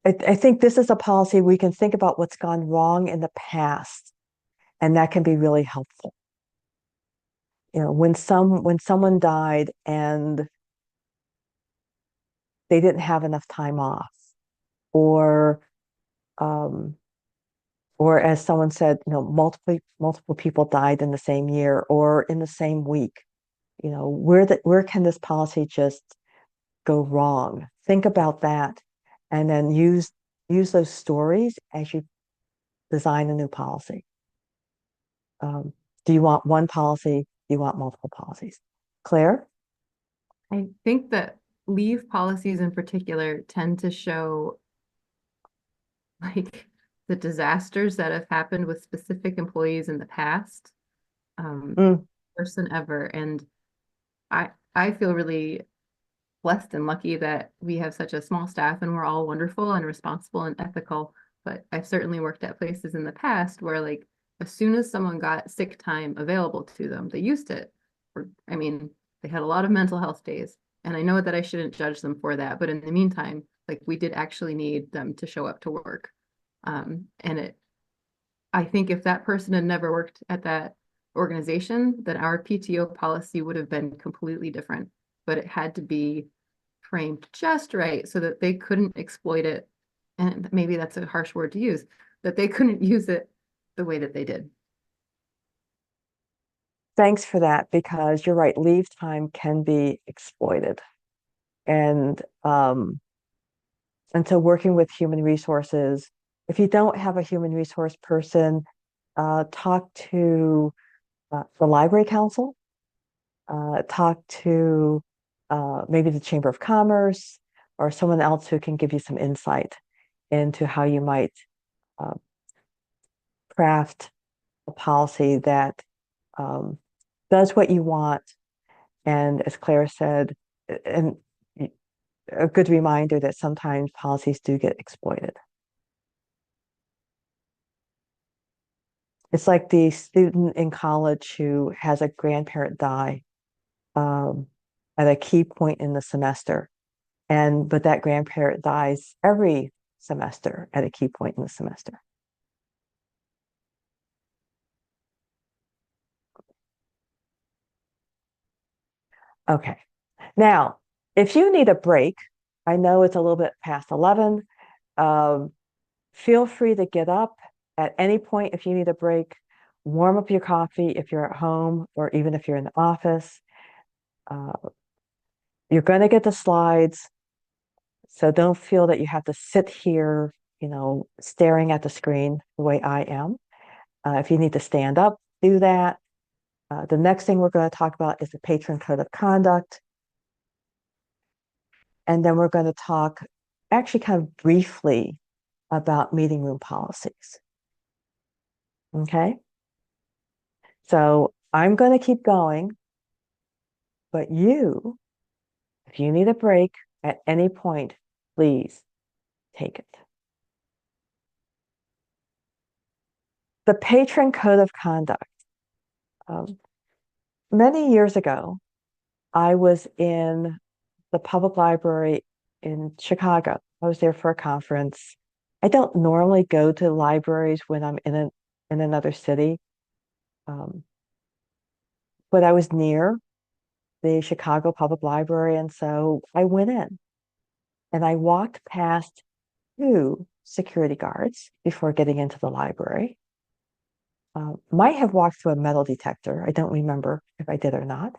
I think this is a policy we can think about what's gone wrong in the past, and that can be really helpful. When someone died and they didn't have enough time off, or um, or as someone said, multiple people died in the same year or in the same week. Where can this policy just go wrong? Think about that, and then use those stories as you design a new policy. Do you want one policy? Do you want multiple policies? Claire? I think that leave policies in particular tend to show like the disasters that have happened with specific employees in the past, Mm, worse than ever. And I feel really blessed and lucky that we have such a small staff and we're all wonderful and responsible and ethical. But I've certainly worked at places in the past where like as soon as someone got sick time available to them, they used it. I mean, they had a lot of mental health days. And I know that I shouldn't judge them for that, but in the meantime, like we did actually need them to show up to work. And I think if that person had never worked at that organization, then our PTO policy would have been completely different. But it had to be framed just right so that they couldn't exploit it. And maybe that's a harsh word to use, that they couldn't use it the way that they did. thanks for that, because you're right, leave time can be exploited. And so working with human resources, if you don't have a human resource person, talk to the library council, talk to maybe the Chamber of Commerce or someone else who can give you some insight into how you might uh, craft a policy that um, does what you want. And as Claire said, and a good reminder that sometimes policies do get exploited. It's like the student in college who has a grandparent die um, at a key point in the semester. But that grandparent dies every semester at a key point in the semester. Okay. Now, if you need a break, I know it's a little bit past 11. Um, Feel free to get up at any point if you need a break, warm up your coffee if you're at home or even if you're in the office. Uh, you're going to get the slides, so don't feel that you have to sit here, staring at the screen the way I am. If you need to stand up, do that. The next thing we're going to talk about is the patron code of conduct. And then we're going to talk actually kind of briefly about meeting room policies. Okay? So I'm going to keep going, but if you need a break at any point, please take it. The patron code of conduct. Many years ago, I was in the public library in Chicago. I was there for a conference. I don't normally go to libraries when I'm in another city, but I was near the Chicago Public Library, and so I went in and I walked past two security guards before getting into the library. Might have walked through a metal detector. I don't remember if I did or not.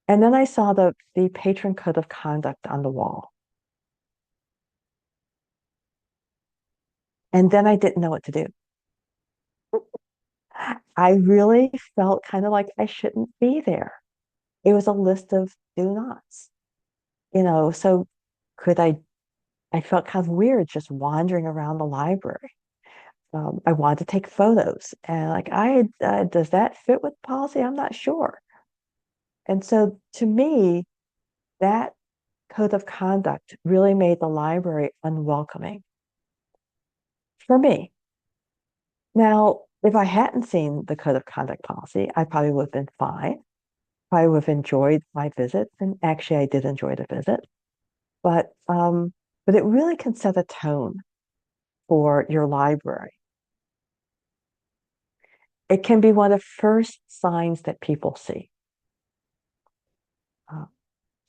And then I saw the patron code of conduct on the wall. And then I didn't know what to do. I really felt kind of like I shouldn't be there. It was a list of do nots, so could I felt kind of weird just wandering around the library. I wanted to take photos and does that fit with policy? I'm not sure. And so to me, that code of conduct really made the library unwelcoming for me. Now, if I hadn't seen the code of conduct policy, I probably would have been fine. I would have enjoyed my visit, and actually I did enjoy the visit. But it really can set a tone for your library. It can be one of the first signs that people see.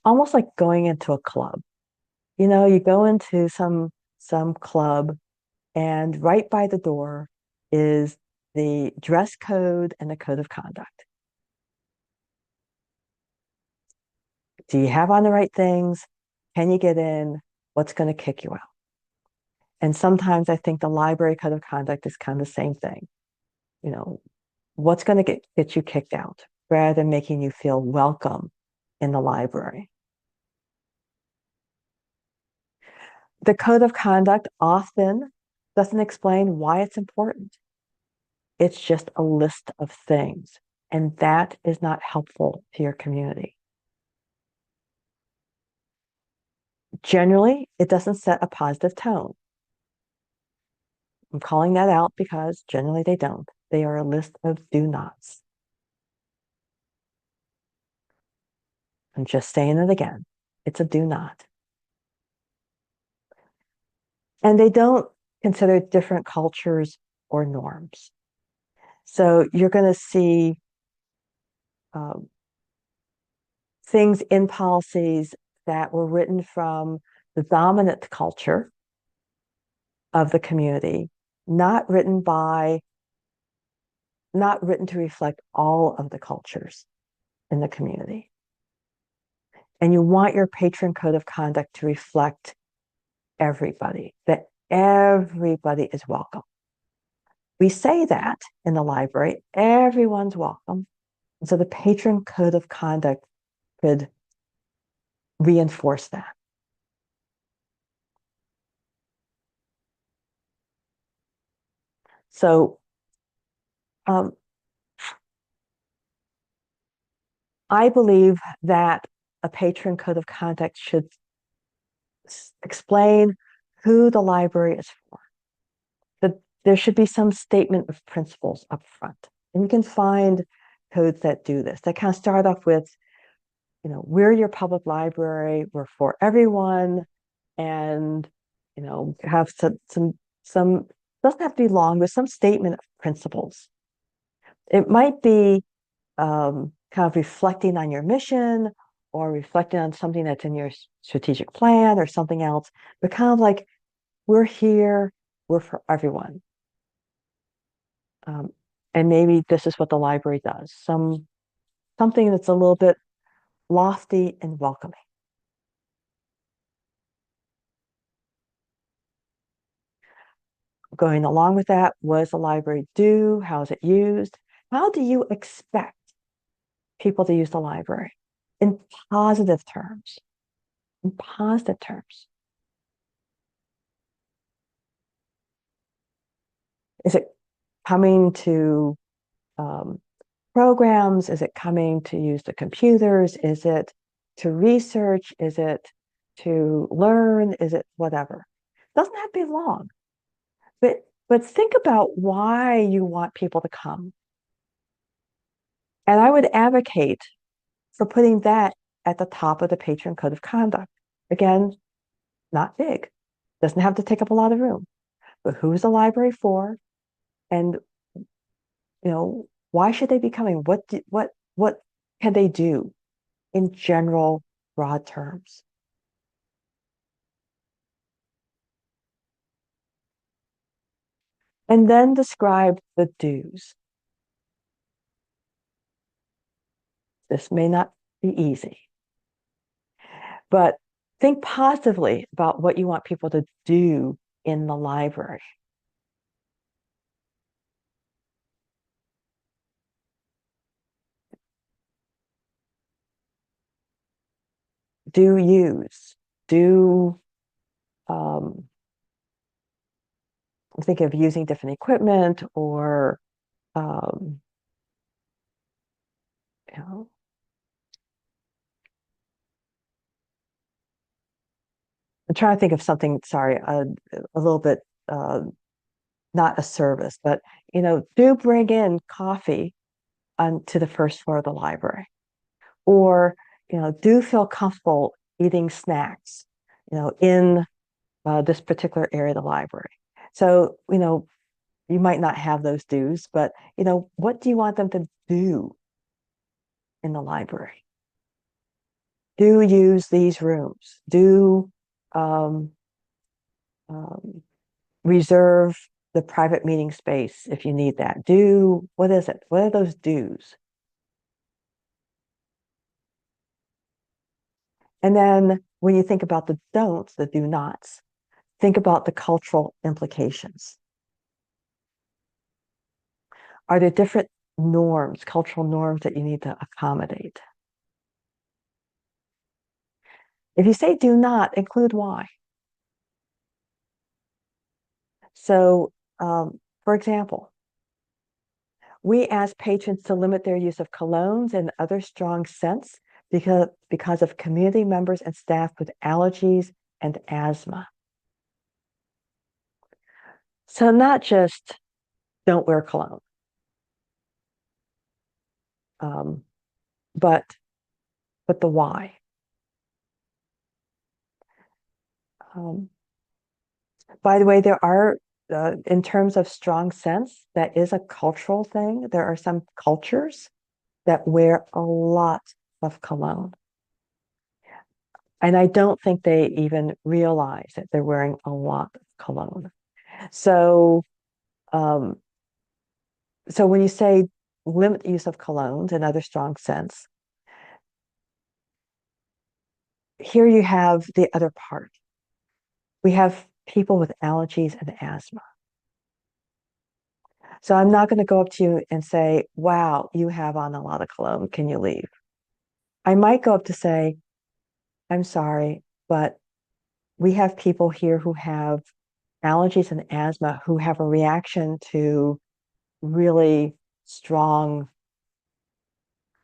Almost like going into a club. You go into some club, and right by the door is the dress code and the code of conduct. Do you have on the right things? Can you get in? What's going to kick you out? And sometimes I think the library code of conduct is kind of the same thing. What's going to get you kicked out rather than making you feel welcome in the library. The code of conduct often doesn't explain why it's important. It's just a list of things, and that is not helpful to your community. Generally, it doesn't set a positive tone. I'm calling that out because generally they don't. They are a list of do nots. I'm just saying it again. It's a do not. And they don't consider different cultures or norms. So you're going to see things in policies that were written from the dominant culture of the community, not written to reflect all of the cultures in the community. And you want your patron code of conduct to reflect everybody, that everybody is welcome. We say that in the library, everyone's welcome. And so the patron code of conduct could reinforce that. So I believe that a patron code of conduct should explain who the library is for. That there should be some statement of principles up front. And you can find codes that do this. That kind of start off with, we're your public library, we're for everyone, and have some doesn't have to be long, but some statement of principles. It might be kind of reflecting on your mission or reflecting on something that's in your strategic plan or something else, but kind of like, we're here we're for everyone. And maybe this is what the library does, something that's a little bit lofty and welcoming. Going along with that, what does the library do? How is it used? How do you expect people to use the library? In positive terms. In positive terms. Is it coming to programs? Is it coming to use the computers? Is it to research? Is it to learn? Is it whatever? It doesn't have to be long, but think about why you want people to come. And I would advocate for putting that at the top of the patron code of conduct. Again, not big, doesn't have to take up a lot of room, but who's the library for? And why should they be coming? What can they do in general, broad terms? And then describe the do's. This may not be easy, but think positively about what you want people to do in the library. Do use, do think of using different equipment or you know, I'm trying to think of something, sorry, a little bit not a service, but do bring in coffee to the first floor of the library. Or, do feel comfortable eating snacks, in this particular area of the library. So, you might not have those dues, but, what do you want them to do in the library? Do use these rooms. Do reserve the private meeting space if you need that. Do, what is it? What are those do's? And then when you think about the don'ts, the do nots, think about the cultural implications. Are there different norms, cultural norms that you need to accommodate? If you say do not, include why. So, for example, we ask patrons to limit their use of colognes and other strong scents because of community members and staff with allergies and asthma. So not just don't wear cologne, but the why. By the way, there are, in terms of strong scents, that is a cultural thing. There are some cultures that wear a lot of cologne. And I don't think they even realize that they're wearing a lot of cologne. So, so when you say limit the use of colognes and other strong scents, here you have the other part. We have people with allergies and asthma. So I'm not going to go up to you and say, wow, you have on a lot of cologne. Can you leave? I might go up to say, I'm sorry, but we have people here who have allergies and asthma who have a reaction to really strong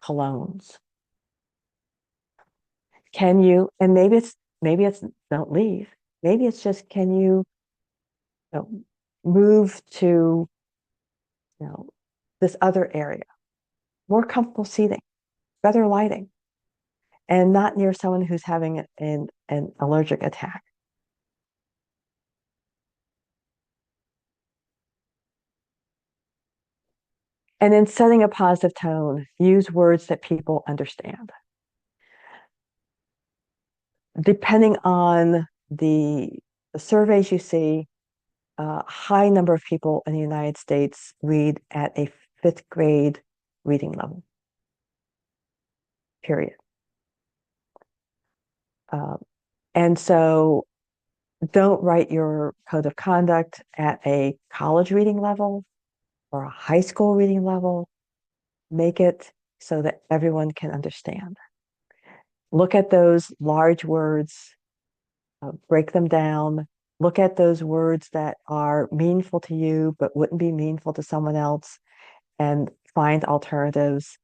colognes. Can you, and maybe it's don't leave. Maybe it's just, can you, move to, this other area, more comfortable seating, better lighting, and not near someone who's having an allergic attack. And in setting a positive tone, use words that people understand. Depending on the surveys you see, a high number of people in the United States read at a fifth grade reading level, period. And so don't write your code of conduct at a college reading level or a high school reading level. Make it so that everyone can understand. Look at those large words, break them down. Look at those words that are meaningful to you but wouldn't be meaningful to someone else, and find alternatives.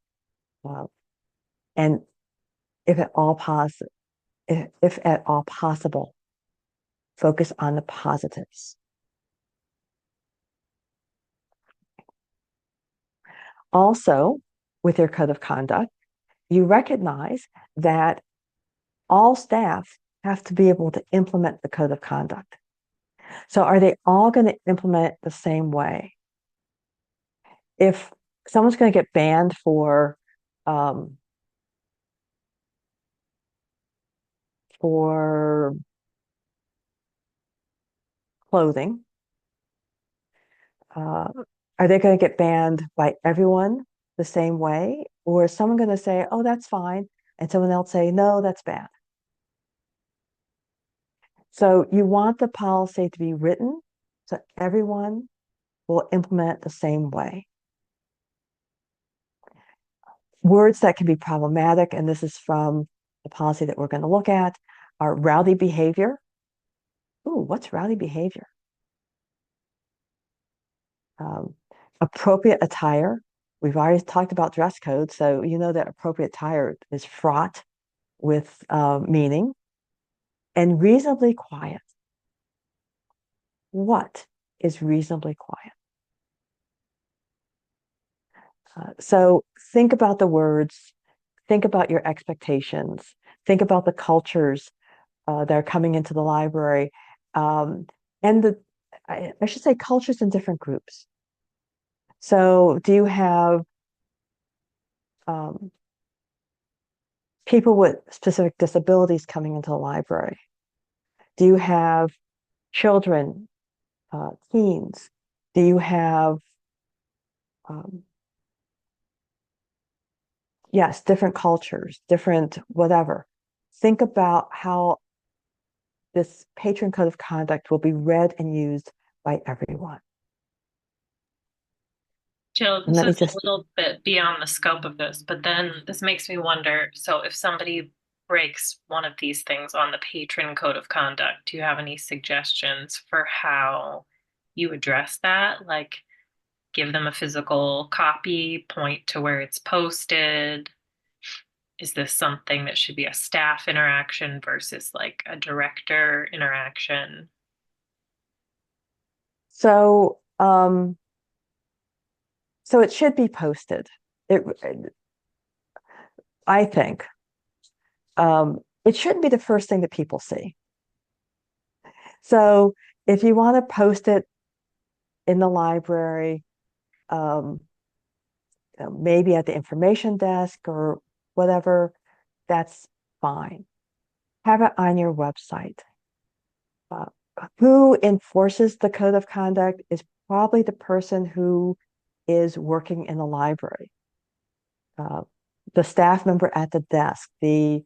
And if at all possible, if at all possible, focus on the positives. Also, with your code of conduct, you recognize that all staff have to be able to implement the code of conduct. So are they all going to implement it the same way? If someone's going to get banned for clothing, are they going to get banned by everyone the same way? Or is someone going to say, oh, that's fine, and someone else say, no, that's bad? So you want the policy to be written so everyone will implement it the same way. Words that can be problematic, and this is from the policy that we're going to look at, are rowdy behavior. Ooh, what's rowdy behavior? Appropriate attire. We've already talked about dress code, so you know that appropriate attire is fraught with meaning. And reasonably quiet. What is reasonably quiet? So think about the words, think about your expectations, think about the cultures that are coming into the library, and I should say cultures in different groups. So do you have people with specific disabilities coming into the library? Do you have children, teens? Do you have yes, different cultures, different whatever. Think about how this patron code of conduct will be read and used by everyone. Jill, And this let me is a just, little bit beyond the scope of this, but then this makes me wonder, so if somebody breaks one of these things on the patron code of conduct, do you have any suggestions for how you address that? Like give them a physical copy, point to where it's posted? Is this something that should be a staff interaction versus like a director interaction? so, so it should be posted. It, I think, it shouldn't be the first thing that people see. So if you want to post it in the library, um, maybe at the information desk or whatever, that's fine. Have it on your website. Uh, who enforces the code of conduct is probably the person who is working in the library, the staff member at the desk, the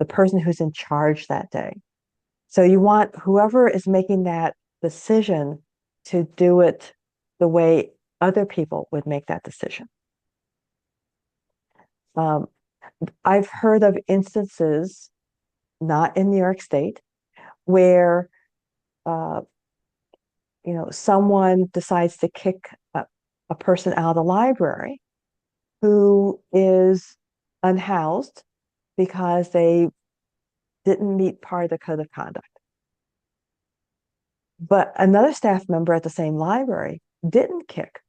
person who's in charge that day. So you want whoever is making that decision to do it the way other people would make that decision. I've heard of instances, not in New York State, where someone decides to kick a person out of the library who is unhoused because they didn't meet part of the code of conduct. But another staff member at the same library didn't kick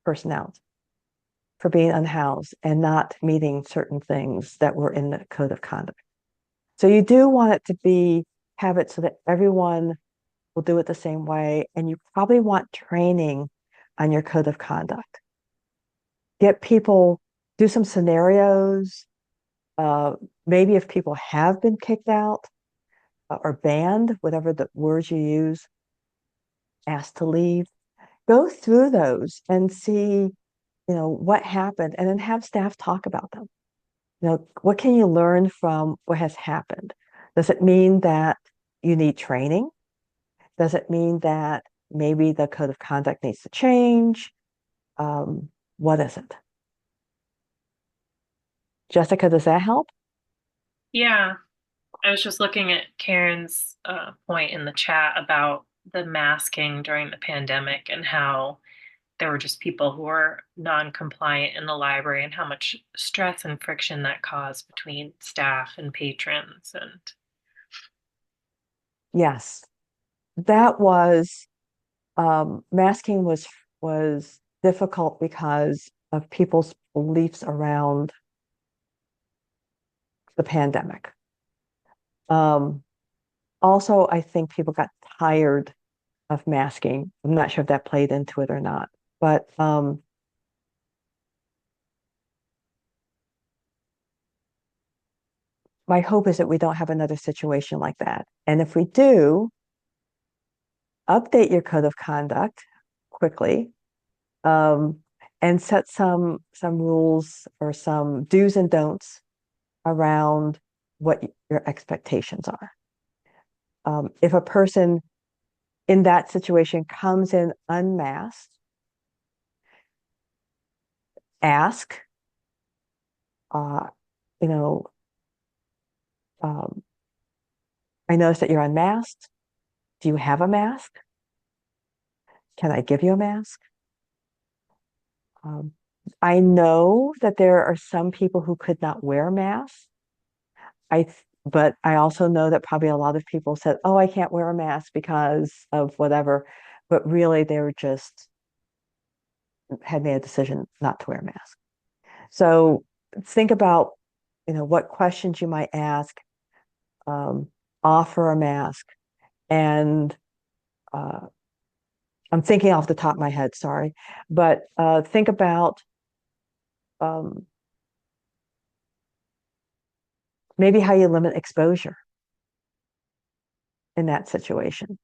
person out for being unhoused and not meeting certain things that were in the code of conduct. So you do want it to have it so that everyone will do it the same way. And you probably want training on your code of conduct. Get people, do some scenarios. Maybe if people have been kicked out or banned, whatever the words you use, asked to leave. Go through those and see, what happened, and then have staff talk about them. What can you learn from what has happened? Does it mean that you need training? Does it mean that maybe the code of conduct needs to change? What is it? Jessica, does that help? Yeah, I was just looking at Karen's point in the chat about the masking during the pandemic and how there were just people who were non-compliant in the library and how much stress and friction that caused between staff and patrons. And Yes, that was masking was difficult because of people's beliefs around the pandemic. Also, I think people got tired of masking. I'm not sure if that played into it or not, but my hope is that we don't have another situation like that. And if we do, update your code of conduct quickly, um, and set some rules or some do's and don'ts around what your expectations are. If a person in that situation comes in unmasked, ask, uh, you know, um, I noticed that you're unmasked. Do you have a mask? Can I give you a mask? Um, I know that there are some people who could not wear masks. But I also know that probably a lot of people said, "Oh, I can't wear a mask because of whatever," but really they were just had made a decision not to wear a mask. So think about, what questions you might ask, um, offer a mask, and uh, I'm thinking off the top of my head, sorry, but think about um, maybe how you limit exposure in that situation.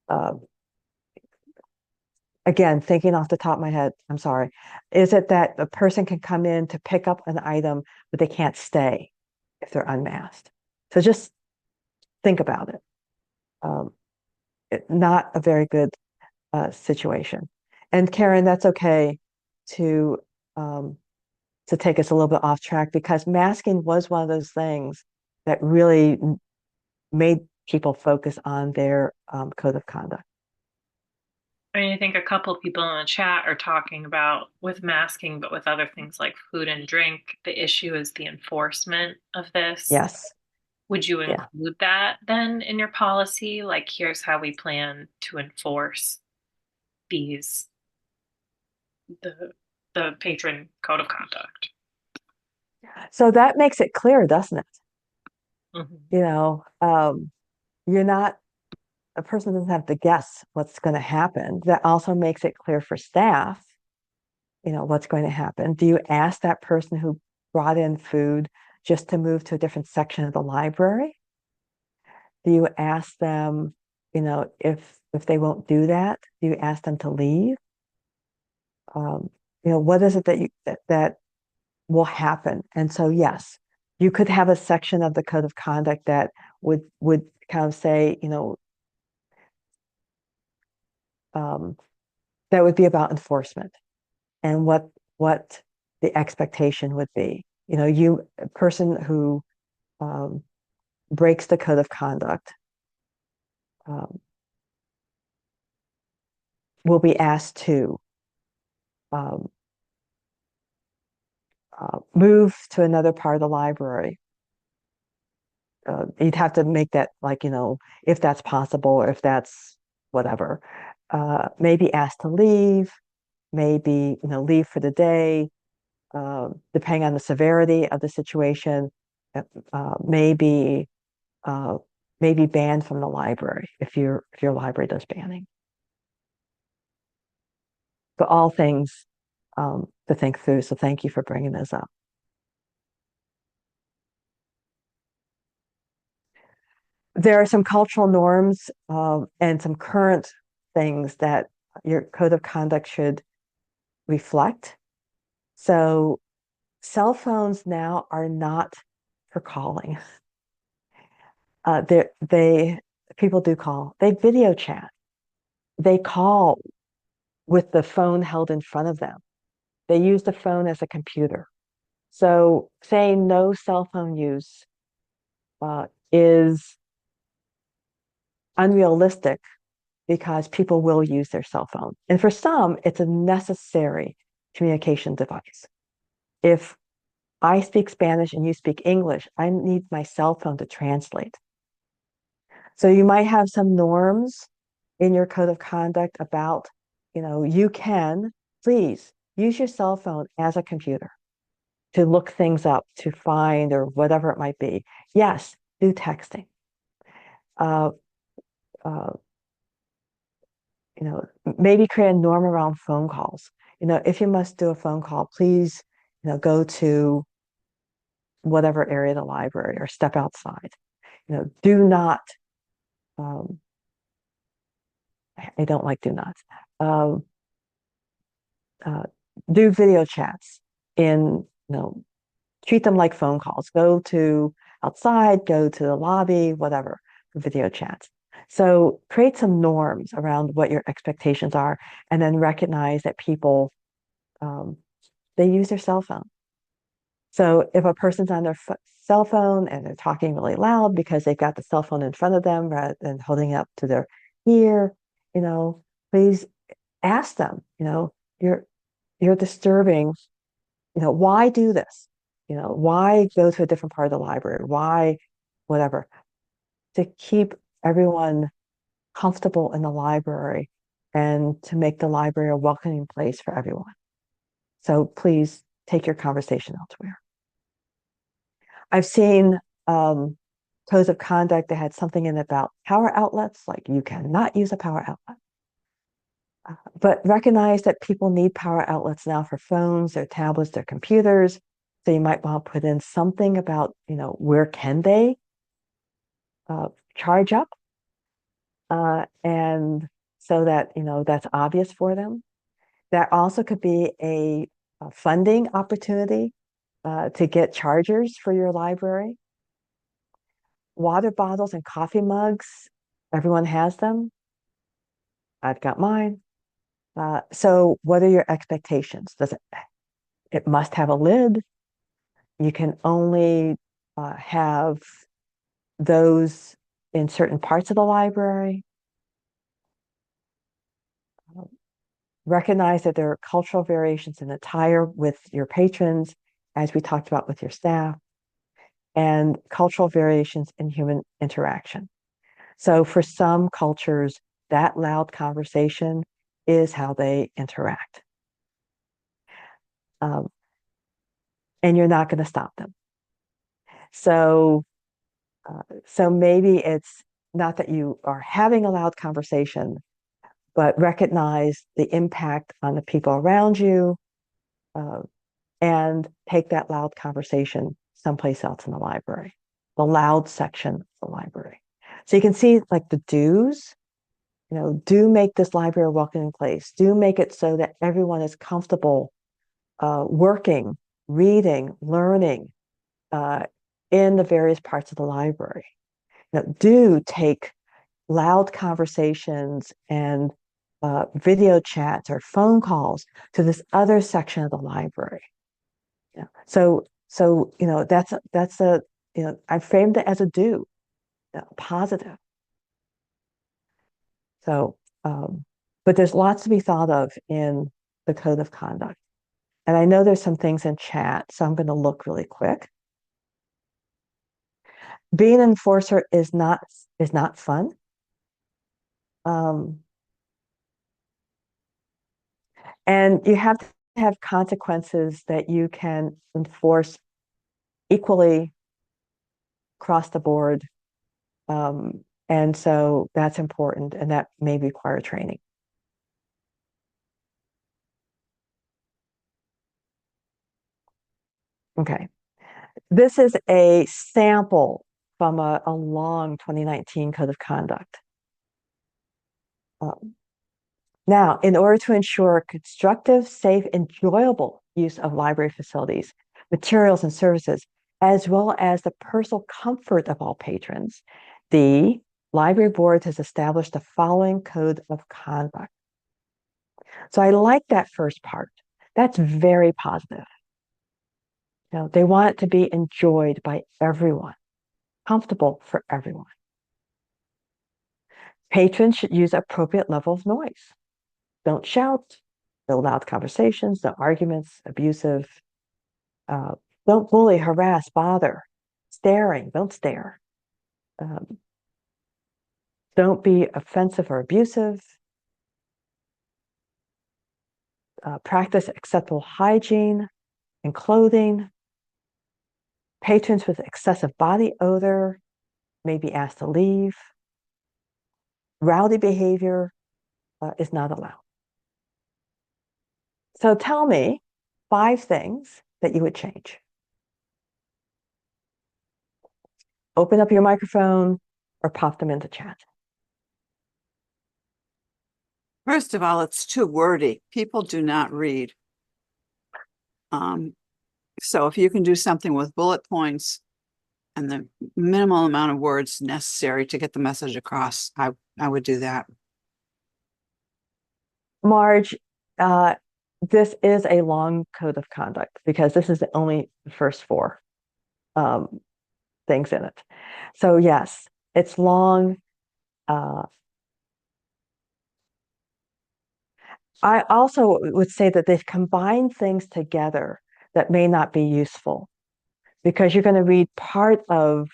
Uh, Again, thinking off the top of my head, I'm sorry, is it that a person can come in to pick up an item, but they can't stay if they're unmasked? So just think about it. Um, Not a very good situation. And Karen, that's okay to um, to take us a little bit off track because masking was one of those things that really made people focus on their code of conduct. I mean, I think a couple of people in the chat are talking about with masking, but with other things like food and drink, the issue is the enforcement of this. Yes. Would you Yeah. include that then in your policy? Like, here's how we plan to enforce these, the the patron code of conduct. So that makes it clear, doesn't it? Mhm. You're not a person doesn't have to guess what's going to happen. That also makes it clear for staff, what's going to happen. Do you ask that person who brought in food just to move to a different section of the library? Do you ask them, if they won't do that, do you ask them to leave? Um, what is it that will happen? And so, yes, you could have a section of the code of conduct that would kind of say, um, that would be about enforcement and what the expectation would be. A person who um, breaks the code of conduct um, will be asked to um, move to another part of the library. You'd have to make that like, if that's possible or if that's whatever. Maybe asked to leave, maybe, leave for the day, depending on the severity of the situation, uh, uh, maybe uh, maybe banned from the library if your library does banning. But all things to think through. So thank you for bringing this up. There are some cultural norms and some current things that your code of conduct should reflect. So cell phones now are not for calling. They people do call. They video chat. They call with the phone held in front of them. They use the phone as a computer. So saying no cell phone use is unrealistic because people will use their cell phone. And for some, it's a necessary communication device. If I speak Spanish and you speak English, I need my cell phone to translate. So you might have some norms in your code of conduct about, you can please use your cell phone as a computer to look things up, to find, or whatever it might be. Yes, do texting. Uh, uh, maybe create a norm around phone calls. If you must do a phone call, please, go to whatever area of the library or step outside. Do not, um, I don't like do nots. Um, uh, do video chats in, treat them like phone calls. Go to outside, go to the lobby, whatever, for video chats. So create some norms around what your expectations are, and then recognize that people, they use their cell phone. So if a person's on their cell phone and they're talking really loud because they've got the cell phone in front of them rather than holding it up to their ear, please ask them, you're disturbing, why do this? Why go to a different part of the library? Why, whatever, to keep everyone comfortable in the library and to make the library a welcoming place for everyone. So please take your conversation elsewhere. I've seen codes of conduct that had something in about power outlets, like you cannot use a power outlet. But recognize that people need power outlets now for phones, their tablets, their computers. So you might want to put in something about, where can they charge up? And so that, that's obvious for them. That also could be a funding opportunity to get chargers for your library. Water bottles and coffee mugs, everyone has them. I've got mine. So what are your expectations? It must have a lid. You can only have those in certain parts of the library. Recognize that there are cultural variations in attire with your patrons, as we talked about with your staff, and cultural variations in human interaction. So for some cultures, that loud conversation is how they interact. And you're not going to stop them. So maybe it's not that you are having a loud conversation, but recognize the impact on the people around you, and take that loud conversation someplace else in the library, the loud section of the library. So you can see like the do's, do make this library a welcoming place. Do make it so that everyone is comfortable working, reading, learning in the various parts of the library. Do take loud conversations and video chats or phone calls to this other section of the library. So that's a I framed it as a do, positive. So, but there's lots to be thought of in the code of conduct, and I know there's some things in chat, so I'm going to look really quick. Being an enforcer is not fun. And you have to have consequences that you can enforce equally across the board. And so that's important, and that may require training. Okay. This is a sample from a long 2019 code of conduct. Now, in order to ensure constructive, safe, enjoyable use of library facilities, materials, and services, as well as the personal comfort of all patrons, the library board has established the following code of conduct. So I like that first part. That's very positive. You know, they want it to be enjoyed by everyone, comfortable for everyone. Patrons should use appropriate level of noise. Don't shout, no loud conversations, no arguments, abusive. Don't bully, harass, bother, staring, don't stare. Don't be offensive or abusive. Practice acceptable hygiene and clothing. Patrons with excessive body odor may be asked to leave. Rowdy behavior is not allowed. So tell me 5 things that you would change. Open up your microphone or pop them into chat. First of all, it's too wordy. People do not read. So if you can do something with bullet points and the minimal amount of words necessary to get the message across, I would do that. Marge, this is a long code of conduct because this is only the first 4 things in it. So yes, it's long. I also would say that they've combined things together that may not be useful because you're going to read part of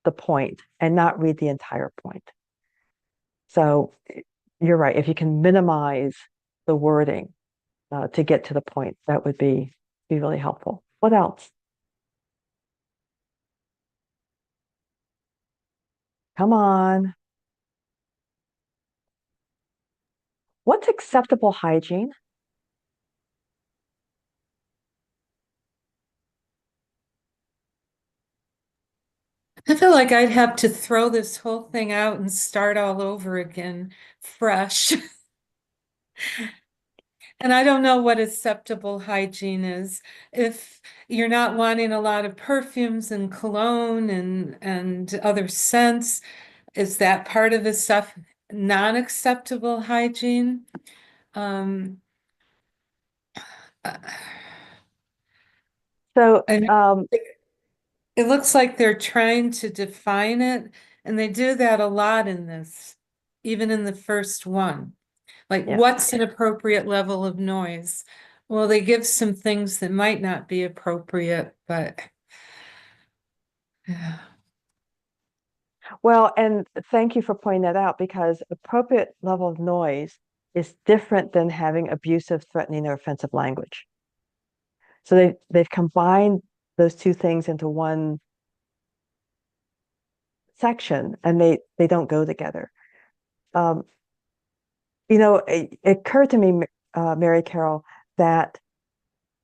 the point and not read the entire point. So you're right. If you can minimize the wording to get to the point, that would be really helpful. What else? Come on. What's acceptable hygiene? I feel like I'd have to throw this whole thing out and start all over again, fresh. And I don't know what acceptable hygiene is. If you're not wanting a lot of perfumes and cologne and other scents, is that part of the stuff non-acceptable hygiene? Um, uh, So I it looks like they're trying to define it, and they do that a lot in this, even in the first one. Like, yeah. what's an appropriate level of noise? Well, they give some things that might not be appropriate, but yeah. Well, and thank you for pointing that out because appropriate level of noise is different than having abusive, threatening, or offensive language. So they've combined those 2 things into one section, and they don't go together. You know, it occurred to me, Mary Carol, that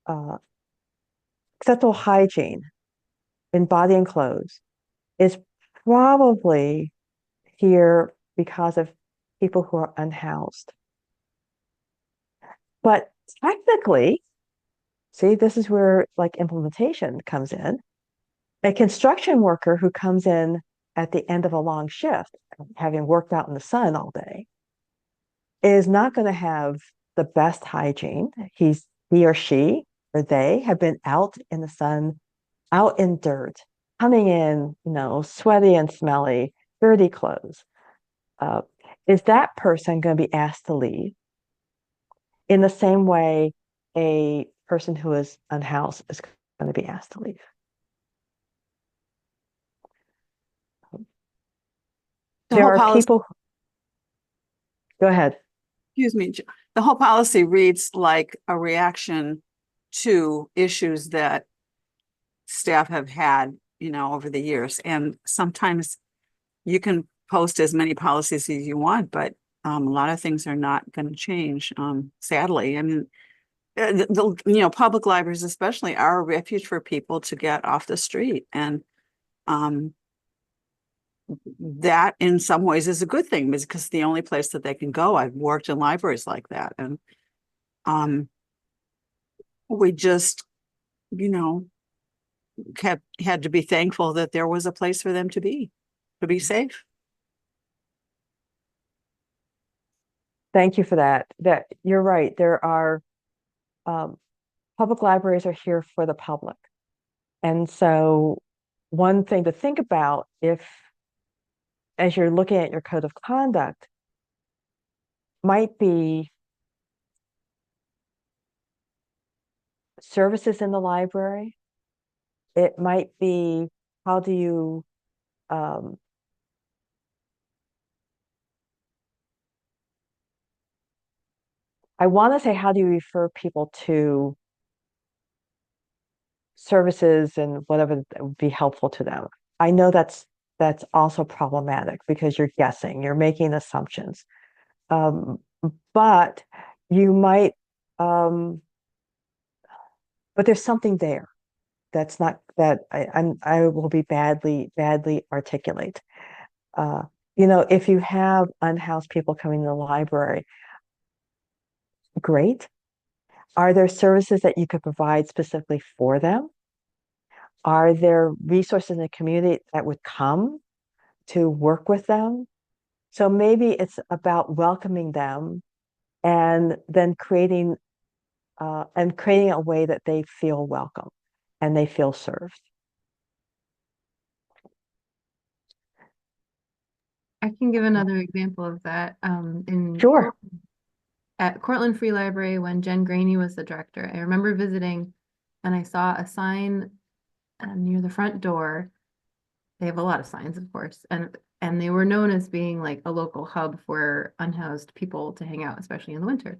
acceptable hygiene in body and clothes is probably here because of people who are unhoused. But technically, see, this is where like implementation comes in. A construction worker who comes in at the end of a long shift, having worked out in the sun all day, is not going to have the best hygiene. He or she or they have been out in the sun, out in dirt, coming in, you know, sweaty and smelly, dirty clothes. Is that person going to be asked to leave? In the same way, a person who is unhoused is going to be asked to leave. There are people. Go ahead. Excuse me. The whole policy reads like a reaction to issues that staff have had, you know, over the years. And sometimes you can post as many policies as you want, but a lot of things are not going to change. Sadly, I mean, you know, public libraries especially are a refuge for people to get off the street. And that in some ways is a good thing because it's the only place that they can go. I've worked in libraries like that. And we just, you know, had to be thankful that there was a place for them to be safe. Thank you for that. That you're right. There are public libraries are here for the public. And so one thing to think about if as you're looking at your code of conduct might be services in the library. It might be how do you I want to say how do you refer people to services and whatever that would be helpful to them. I know that's also problematic because you're guessing, you're making assumptions. But you might but there's something there that's not that I will be badly articulate. If you have unhoused people coming to the library, great. Are there services that you could provide specifically for them? Are there resources in the community that would come to work with them? So maybe it's about welcoming them and then creating a way that they feel welcome and they feel served. I can give another example of that. Sure. At Cortland Free Library, when Jen Graney was the director, I remember visiting and I saw a sign near the front door. They have a lot of signs, of course, and they were known as being like a local hub for unhoused people to hang out, especially in the winter.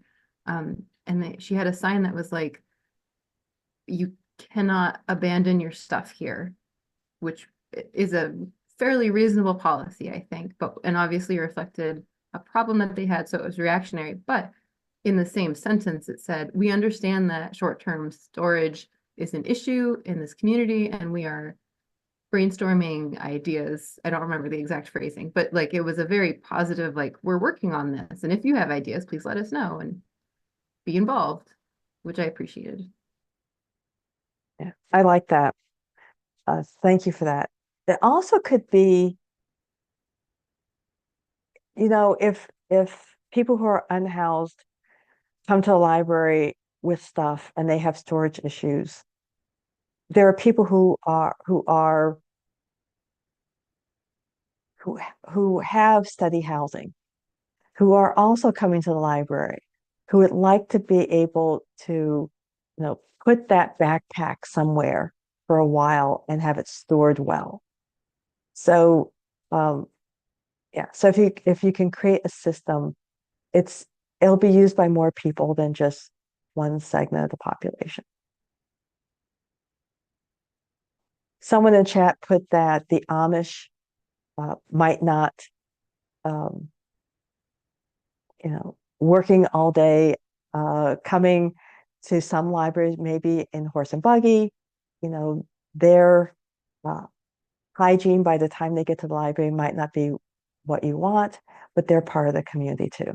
She had a sign that was like, "You cannot abandon your stuff here," which is a fairly reasonable policy, I think, and obviously reflected a problem that they had, so it was reactionary. But in the same sentence, it said, "We understand that short-term storage is an issue in this community, and we are brainstorming ideas." I don't remember the exact phrasing, but like it was a very positive, like, we're working on this, and if you have ideas, please let us know and be involved, which I appreciated. Yeah, I like that. Thank you for that. It also could be, if people who are unhoused come to the library with stuff and they have storage issues, there are people who have steady housing, who are also coming to the library, who would like to be able to, put that backpack somewhere for a while and have it stored well. So, yeah. So if you can create a system, it'll be used by more people than just one segment of the population. Someone in chat put that the Amish might not, um, working all day, coming to some libraries, maybe in horse and buggy, their uh, hygiene by the time they get to the library might not be what you want, but they're part of the community too.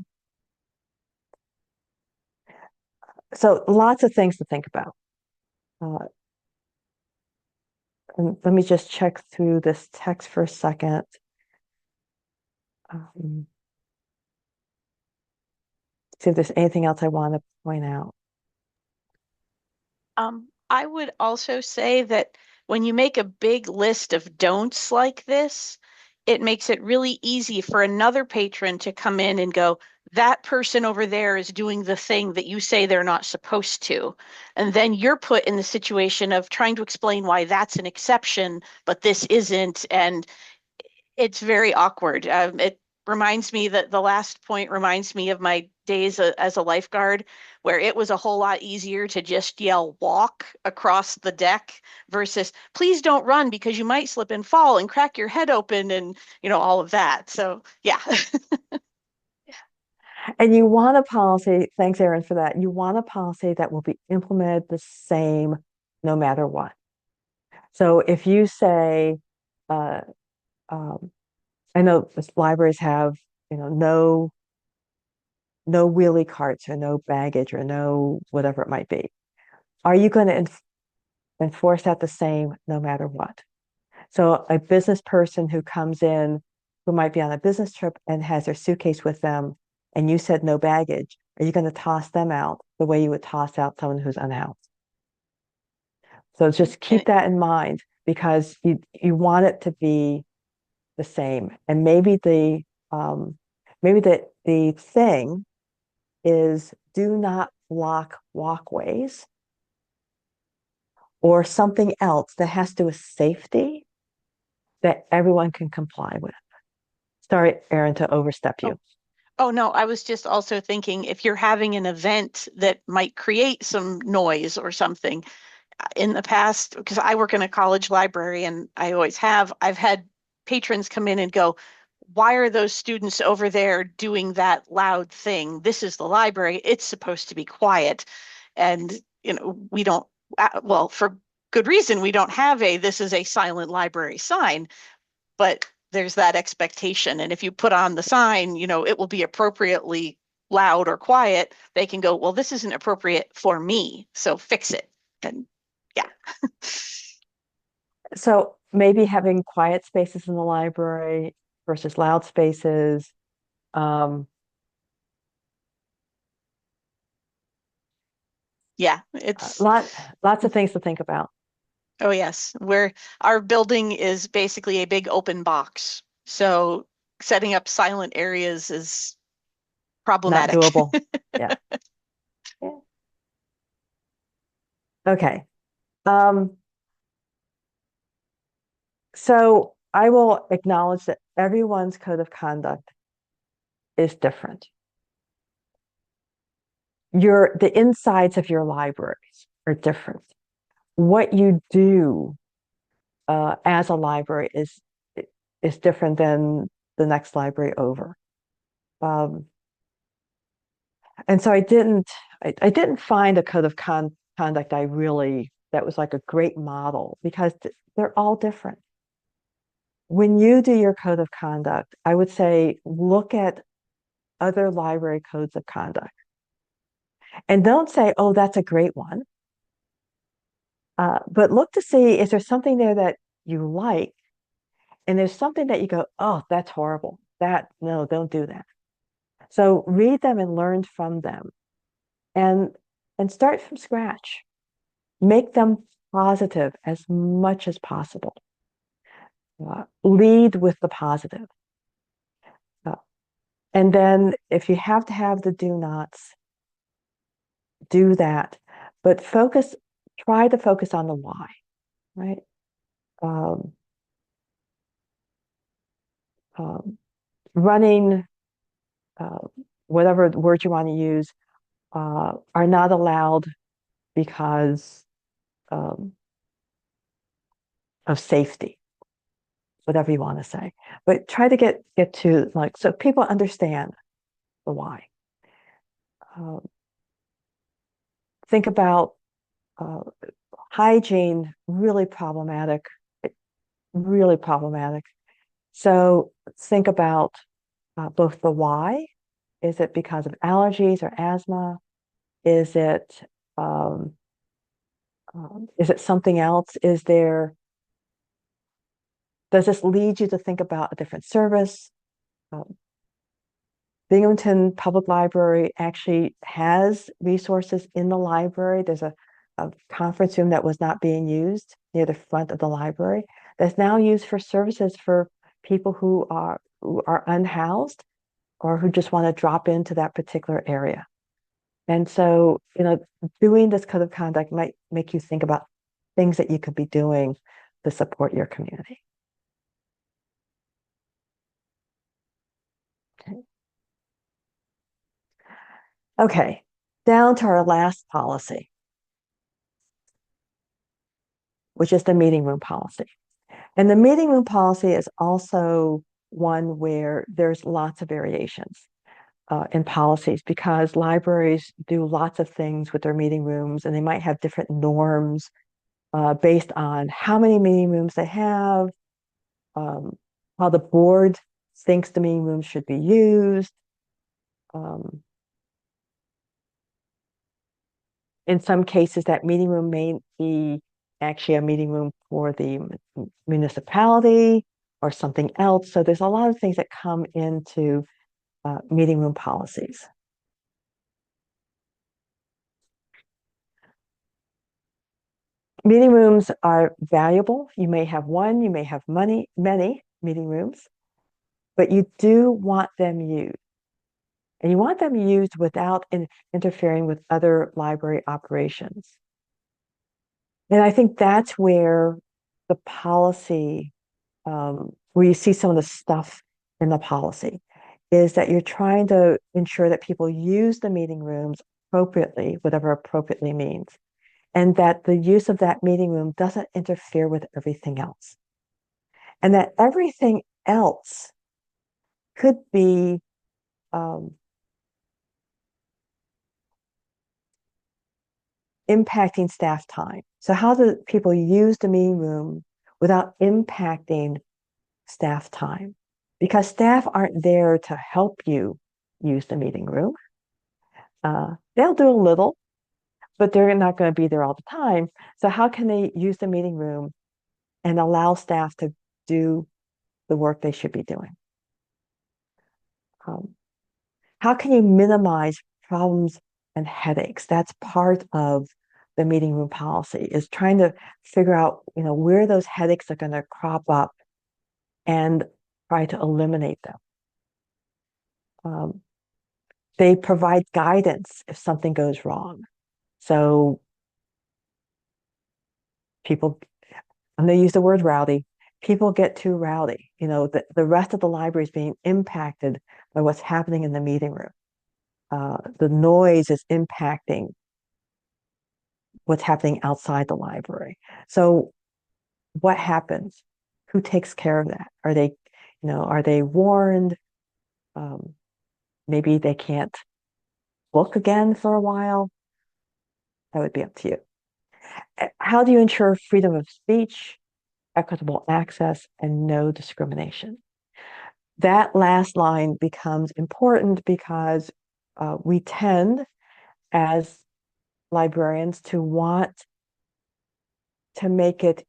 So lots of things to think about. And let me just check through this text for a second. See if there's anything else I want to point out. I would also say that when you make a big list of don'ts like this, it makes it really easy for another patron to come in and go, that person over there is doing the thing that you say they're not supposed to. And then you're put in the situation of trying to explain why that's an exception, but this isn't. And it's very awkward. It reminds me that the last point reminds me of my days as a lifeguard, where it was a whole lot easier to just yell walk across the deck versus please don't run because you might slip and fall and crack your head open and all of that. So yeah. And you want a policy, thanks, Erin, for that. You want a policy that will be implemented the same no matter what. So if you say, I know libraries have, no wheelie carts or no baggage or no whatever it might be. Are you going to enforce that the same no matter what? So a business person who comes in, who might be on a business trip and has their suitcase with them, and you said no baggage, are you going to toss them out the way you would toss out someone who's unhoused? So just keep that in mind, because you want it to be the same. And maybe the thing is, do not block walkways, or something else that has to do with safety that everyone can comply with. Sorry, Erin, to overstep you. Oh, no, I was just also thinking if you're having an event that might create some noise or something in the past, because I work in a college library and I've had patrons come in and go, why are those students over there doing that loud thing? This is the library. It's supposed to be quiet. And, we don't, well, for good reason, we don't have this is a silent library sign, but there's that expectation. And if you put on the sign, it will be appropriately loud or quiet. They can go, well, this isn't appropriate for me, so fix it. And yeah. So maybe having quiet spaces in the library versus loud spaces. Yeah, it's Lots of things to think about. oh yes, our building is basically a big open box. So setting up silent areas is Not problematic. doable. Yeah. Yeah. Okay. So I will acknowledge that everyone's code of conduct is different. The insides of your libraries are different. What you do as a library is different than the next library over. And so I didn't find a code of conduct that was like a great model, because they're all different. When you do your code of conduct, I would say look at other library codes of conduct, and don't say, oh, that's a great one. But look to see, is there something there that you like? And there's something that you go, oh, that's horrible. No, don't do that. So read them and learn from them, and start from scratch. Make them positive as much as possible. Lead with the positive. And then if you have to have the do nots, do that. But try to focus on the why, right? Um, Running, uh, whatever word you want to use, are not allowed because um, of safety, whatever you want to say. But try to get to, like, so people understand the why. Think about hygiene, really problematic, really problematic. So think about both the why. Is it because of allergies or asthma? Is it um, is it something else? Does this lead you to think about a different service? Um, Binghamton Public Library actually has resources in the library. There's a conference room that was not being used near the front of the library that's now used for services for people who are unhoused, or who just want to drop into that particular area. And so, doing this code of conduct might make you think about things that you could be doing to support your community. Okay, down to our last policy, which is the meeting room policy. And the meeting room policy is also one where there's lots of variations in policies, because libraries do lots of things with their meeting rooms, and they might have different norms based on how many meeting rooms they have, how the board thinks the meeting room should be used. In some cases, that meeting room may be actually a meeting room for the municipality or something else. So there's a lot of things that come into meeting room policies. Meeting rooms are valuable. You may have one, you may have many meeting rooms, but you do want them used. And you want them used without interfering with other library operations. And I think that's where the policy, where you see some of the stuff in the policy, is that you're trying to ensure that people use the meeting rooms appropriately, whatever appropriately means, and that the use of that meeting room doesn't interfere with everything else. And that everything else could be impacting staff time. So how do people use the meeting room without impacting staff time? Because staff aren't there to help you use the meeting room. They'll do a little, but they're not going to be there all the time. So how can they use the meeting room and allow staff to do the work they should be doing? How can you minimize problems and headaches? That's part of the meeting room policy, is trying to figure out, where those headaches are going to crop up and try to eliminate them. They provide guidance if something goes wrong. So people, I'm going to use the word rowdy, people get too rowdy. The rest of the library is being impacted by what's happening in the meeting room. The noise is impacting what's happening outside the library. So what happens? Who takes care of that? Are they warned? Maybe they can't book again for a while. That would be up to you. How do you ensure freedom of speech, equitable access, and no discrimination? That last line becomes important because we tend, as librarians, to want to make it,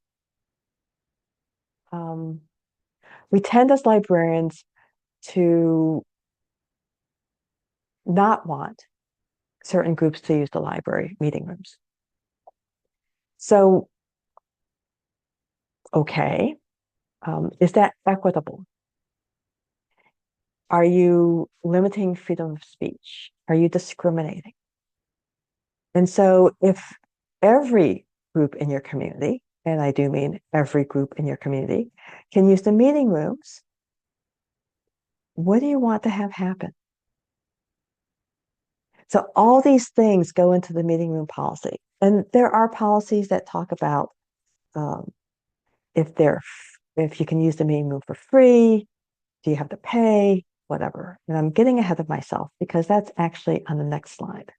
we tend as librarians to not want certain groups to use the library meeting rooms. So, okay, is that equitable? Are you limiting freedom of speech? Are you discriminating? And so if every group in your community, and I do mean every group in your community, can use the meeting rooms, what do you want to have happen? So all these things go into the meeting room policy. And there are policies that talk about if you can use the meeting room for free, do you have to pay, whatever. And I'm getting ahead of myself because that's actually on the next slide.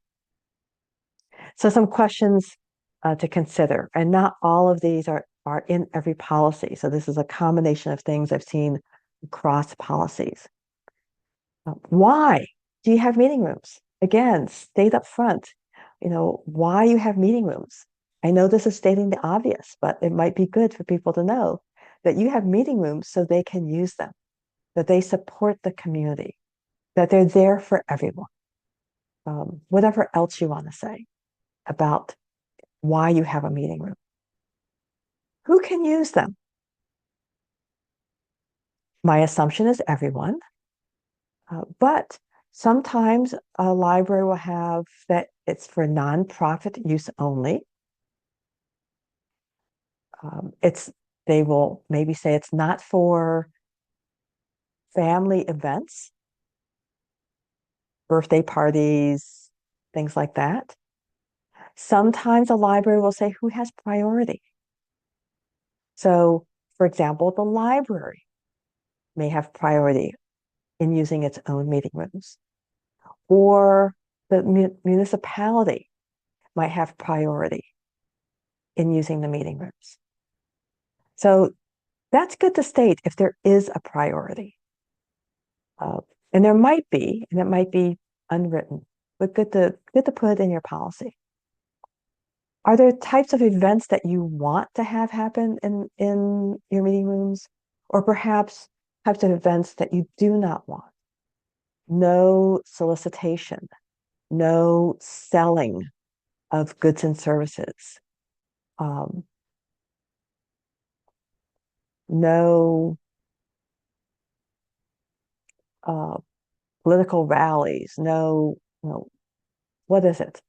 So some questions to consider, and not all of these are in every policy. So this is a combination of things I've seen across policies. Why do you have meeting rooms? Again, state up front, why you have meeting rooms. I know this is stating the obvious, but it might be good for people to know that you have meeting rooms so they can use them, that they support the community, that they're there for everyone. Whatever else you want to say about why you have a meeting room. Who can use them? My assumption is everyone, but sometimes a library will have that it's for nonprofit use only. They will maybe say it's not for family events, birthday parties, things like that. Sometimes a library will say who has priority. So, for example, the library may have priority in using its own meeting rooms, or the municipality might have priority in using the meeting rooms. So that's good to state if there is a priority. And there might be, and it might be unwritten, but good to put it in your policy. Are there types of events that you want to have happen in your meeting rooms? Or perhaps types of events that you do not want? No solicitation, no selling of goods and services, um, no uh, political rallies, no, what is it?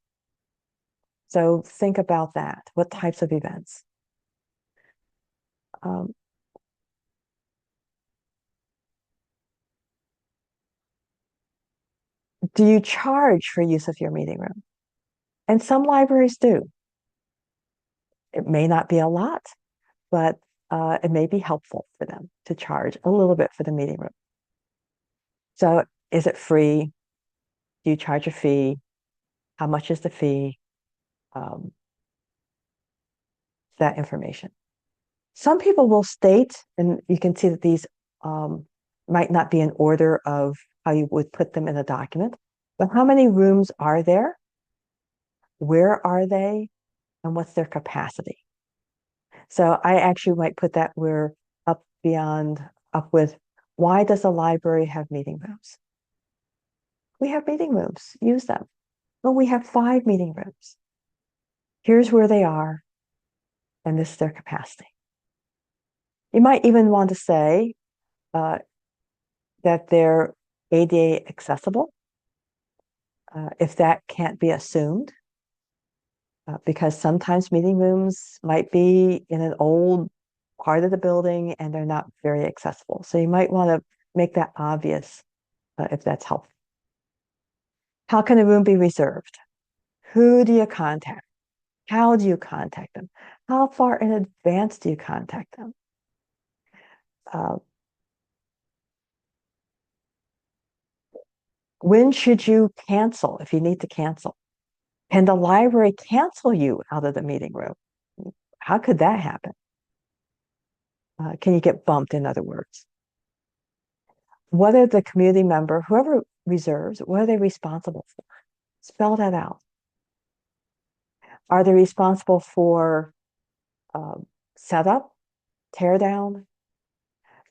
So think about that. What types of events? Um, do you charge for use of your meeting room? And some libraries do. It may not be a lot, but it may be helpful for them to charge a little bit for the meeting room. So is it free? Do you charge a fee? How much is the fee? Um, that information. Some people will state, and you can see that these might not be in order of how you would put them in a document, but how many rooms are there? Where are they? And what's their capacity? So I actually might put that where up with, why does a library have meeting rooms? We have meeting rooms, use them. Well, we have 5 meeting rooms. Here's where they are, and this is their capacity. You might even want to say that they're ADA accessible, if that can't be assumed, because sometimes meeting rooms might be in an old part of the building and they're not very accessible. So you might want to make that obvious if that's helpful. How can a room be reserved? Who do you contact? How do you contact them? How far in advance do you contact them? When should you cancel if you need to cancel? Can the library cancel you out of the meeting room? How could that happen? Can you get bumped, in other words? What are the community member, whoever reserves, what are they responsible for? Spell that out. Are they responsible for setup, tear down?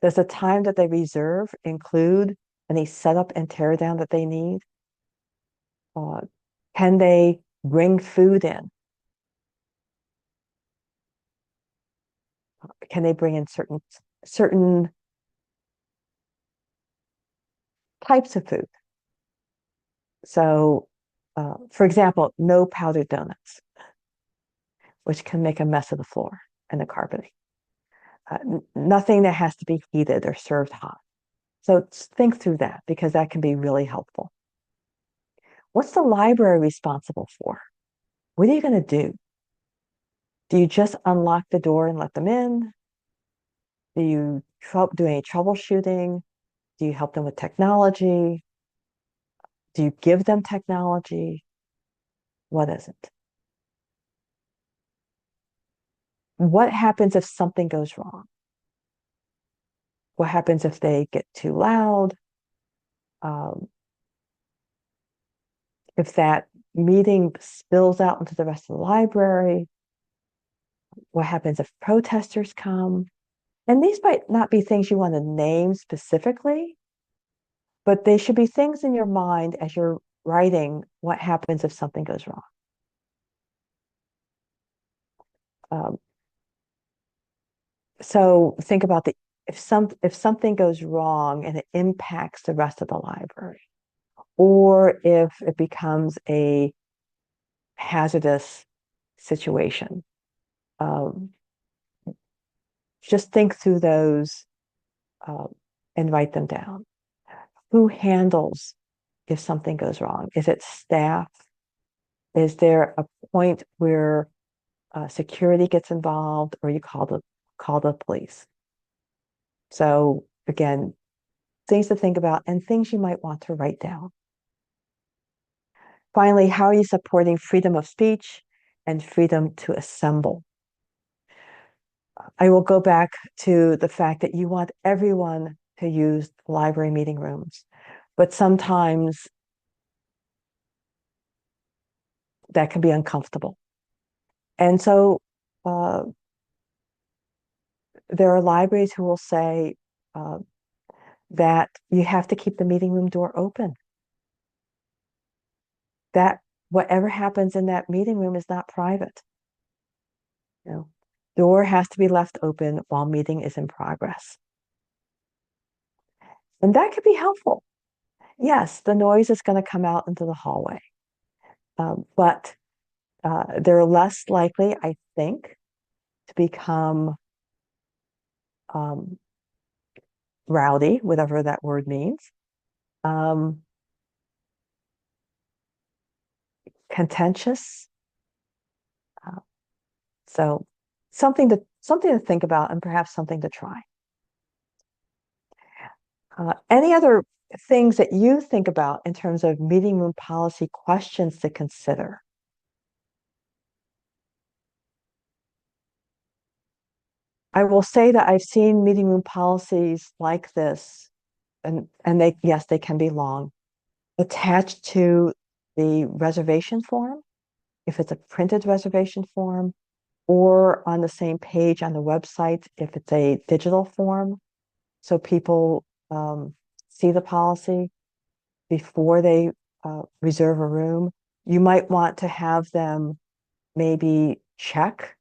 Does the time that they reserve include any setup and tear down that they need? Can they bring food in? Can they bring in certain types of food? So, for example, no powdered donuts, which can make a mess of the floor and the carpeting. Nothing that has to be heated or served hot. So think through that, because that can be really helpful. What's the library responsible for? What are you going to do? Do you just unlock the door and let them in? Do you do any troubleshooting? Do you help them with technology? Do you give them technology? What is it? What happens if something goes wrong? What happens if they get too loud? If that meeting spills out into the rest of the library? What happens if protesters come? And these might not be things you want to name specifically, but they should be things in your mind as you're writing what happens if something goes wrong. So think about if something goes wrong and it impacts the rest of the library, or if it becomes a hazardous situation. Just think through those and write them down. Who handles if something goes wrong? Is it staff? Is there a point where security gets involved, or you call the police? So again, things to think about and things you might want to write down. Finally, how are you supporting freedom of speech and freedom to assemble? I will go back to the fact that you want everyone to use library meeting rooms. but sometimes that can be uncomfortable. And so there are libraries who will say uh, that you have to keep the meeting room door open. That whatever happens in that meeting room is not private. You know, door has to be left open while meeting is in progress. And that could be helpful. Yes, the noise is going to come out into the hallway, but they're less likely, I think, to become um, rowdy, whatever that word means, um, contentious. Uh, so something to think about, and perhaps something to try. Any other things that you think about in terms of meeting room policy questions to consider? I will say that I've seen meeting room policies like this, and they, yes, they can be long, attached to the reservation form, if it's a printed reservation form, or on the same page on the website if it's a digital form. So people see the policy before they reserve a room. You might want to have them maybe check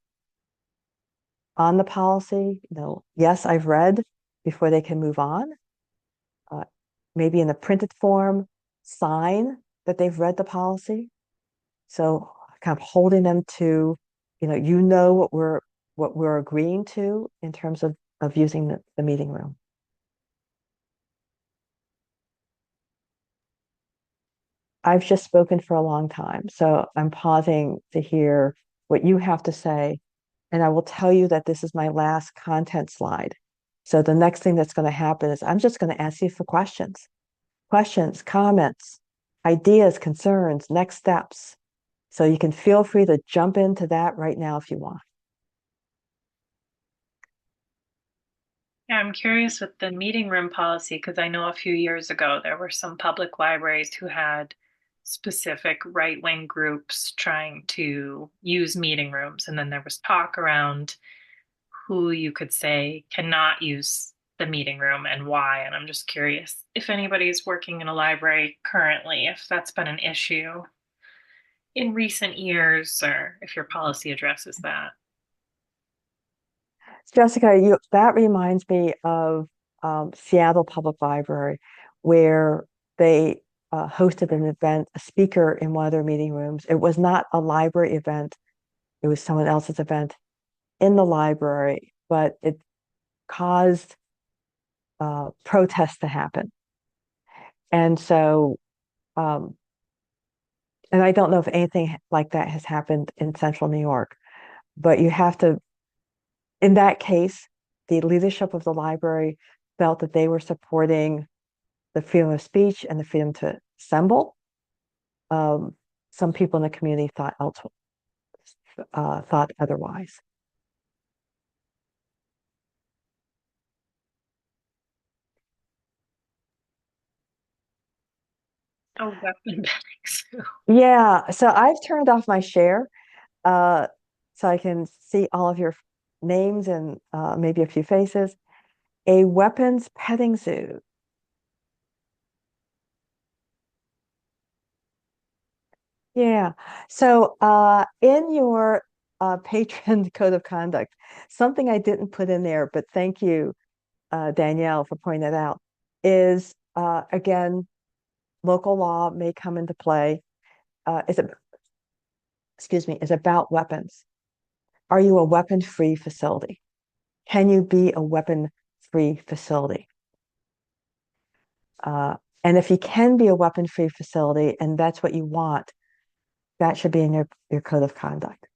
on the policy, yes, I've read, before they can move on. Maybe in the printed form, sign that they've read the policy. So kind of holding them to, what we're agreeing to in terms of using the meeting room. I've just spoken for a long time, so I'm pausing to hear what you have to say. And I will tell you that this is my last content slide. So the next thing that's going to happen is I'm just going to ask you for questions, comments, ideas, concerns, next steps. So you can feel free to jump into that right now if you want. Yeah, I'm curious with the meeting room policy because I know a few years ago there were some public libraries who had specific right-wing groups trying to use meeting rooms. And then there was talk around who you could say cannot use the meeting room and why. And I'm just curious if anybody's working in a library currently, if that's been an issue in recent years, or if your policy addresses that. Jessica, that reminds me of Seattle Public Library, where they hosted an event, a speaker in one of their meeting rooms. It was not a library event, it was someone else's event in the library, but it caused protests to happen. And so, and I don't know if anything like that has happened in central New York, but you have to, in that case, the leadership of the library felt that they were supporting the freedom of speech and the freedom to assemble. Some people in the community thought otherwise. Oh, weapon bannings. Yeah, so I've turned off my share uh, so I can see all of your names and maybe a few faces. A weapons petting zoo. Yeah. So in your patron code of conduct, something I didn't put in there, but thank you, Danielle, for pointing that out, is again, local law may come into play. Is about weapons. Are you a weapon-free facility? Can you be a weapon-free facility? And if you can be a weapon-free facility and that's what you want, that should be in your code of conduct.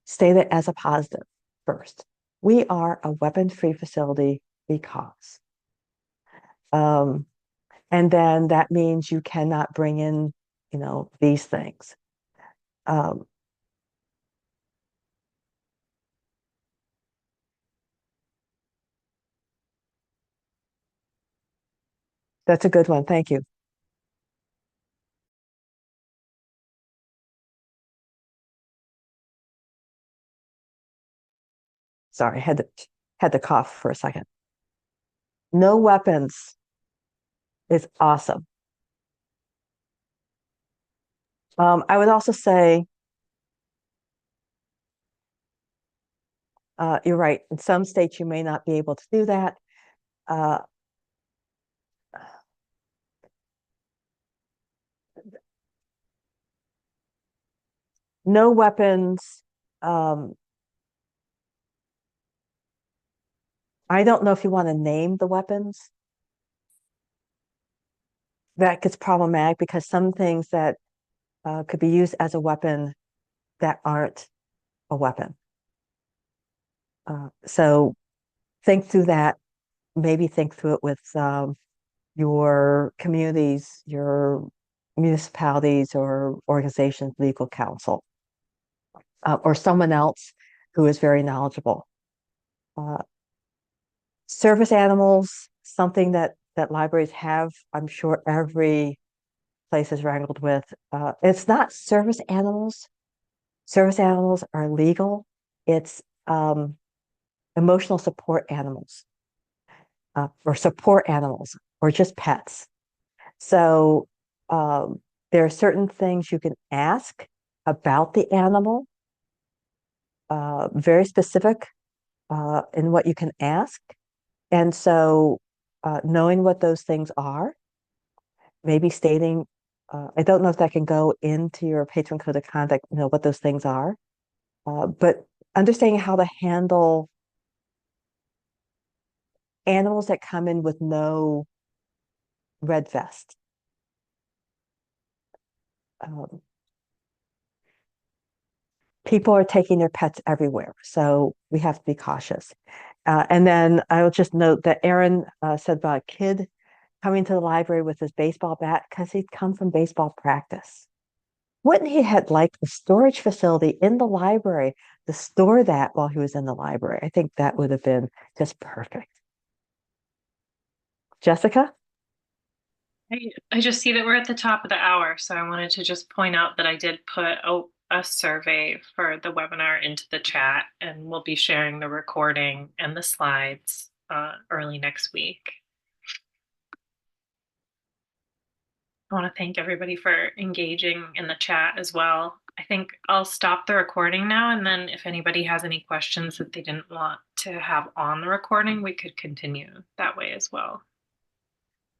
State it as a positive first. We are a weapon-free facility because. Um, and then that means you cannot bring in, these things. Um, that's a good one. Thank you. Sorry, had to cough for a second. No weapons is awesome. I would also say, you're right. In some states, you may not be able to do that. Uh, no weapons. I don't know if you want to name the weapons. That gets problematic because some things that could be used as a weapon that aren't a weapon. So think through that. Maybe think through it with your communities, your municipalities or organizations, legal counsel, or someone else who is very knowledgeable. Service animals, something that libraries have, I'm sure every place is wrangled with. It's not service animals. Service animals are legal. It's emotional support animals, or support animals, or just pets. So there are certain things you can ask about the animal, very specific in what you can ask. And so knowing what those things are, maybe stating, I don't know if that can go into your patron code of conduct, what those things are, but understanding how to handle animals that come in with no red vest. Um, People are taking their pets everywhere, so we have to be cautious. And then I will just note that Aaron said about a kid coming to the library with his baseball bat because he'd come from baseball practice. Wouldn't he had liked a storage facility in the library to store that while he was in the library? I think that would have been just perfect. Jessica? I just see that we're at the top of the hour, so I wanted to just point out that I did put a survey for the webinar into the chat, and we'll be sharing the recording and the slides early next week. I want to thank everybody for engaging in the chat as well. I think I'll stop the recording now, and then if anybody has any questions that they didn't want to have on the recording, we could continue that way as well.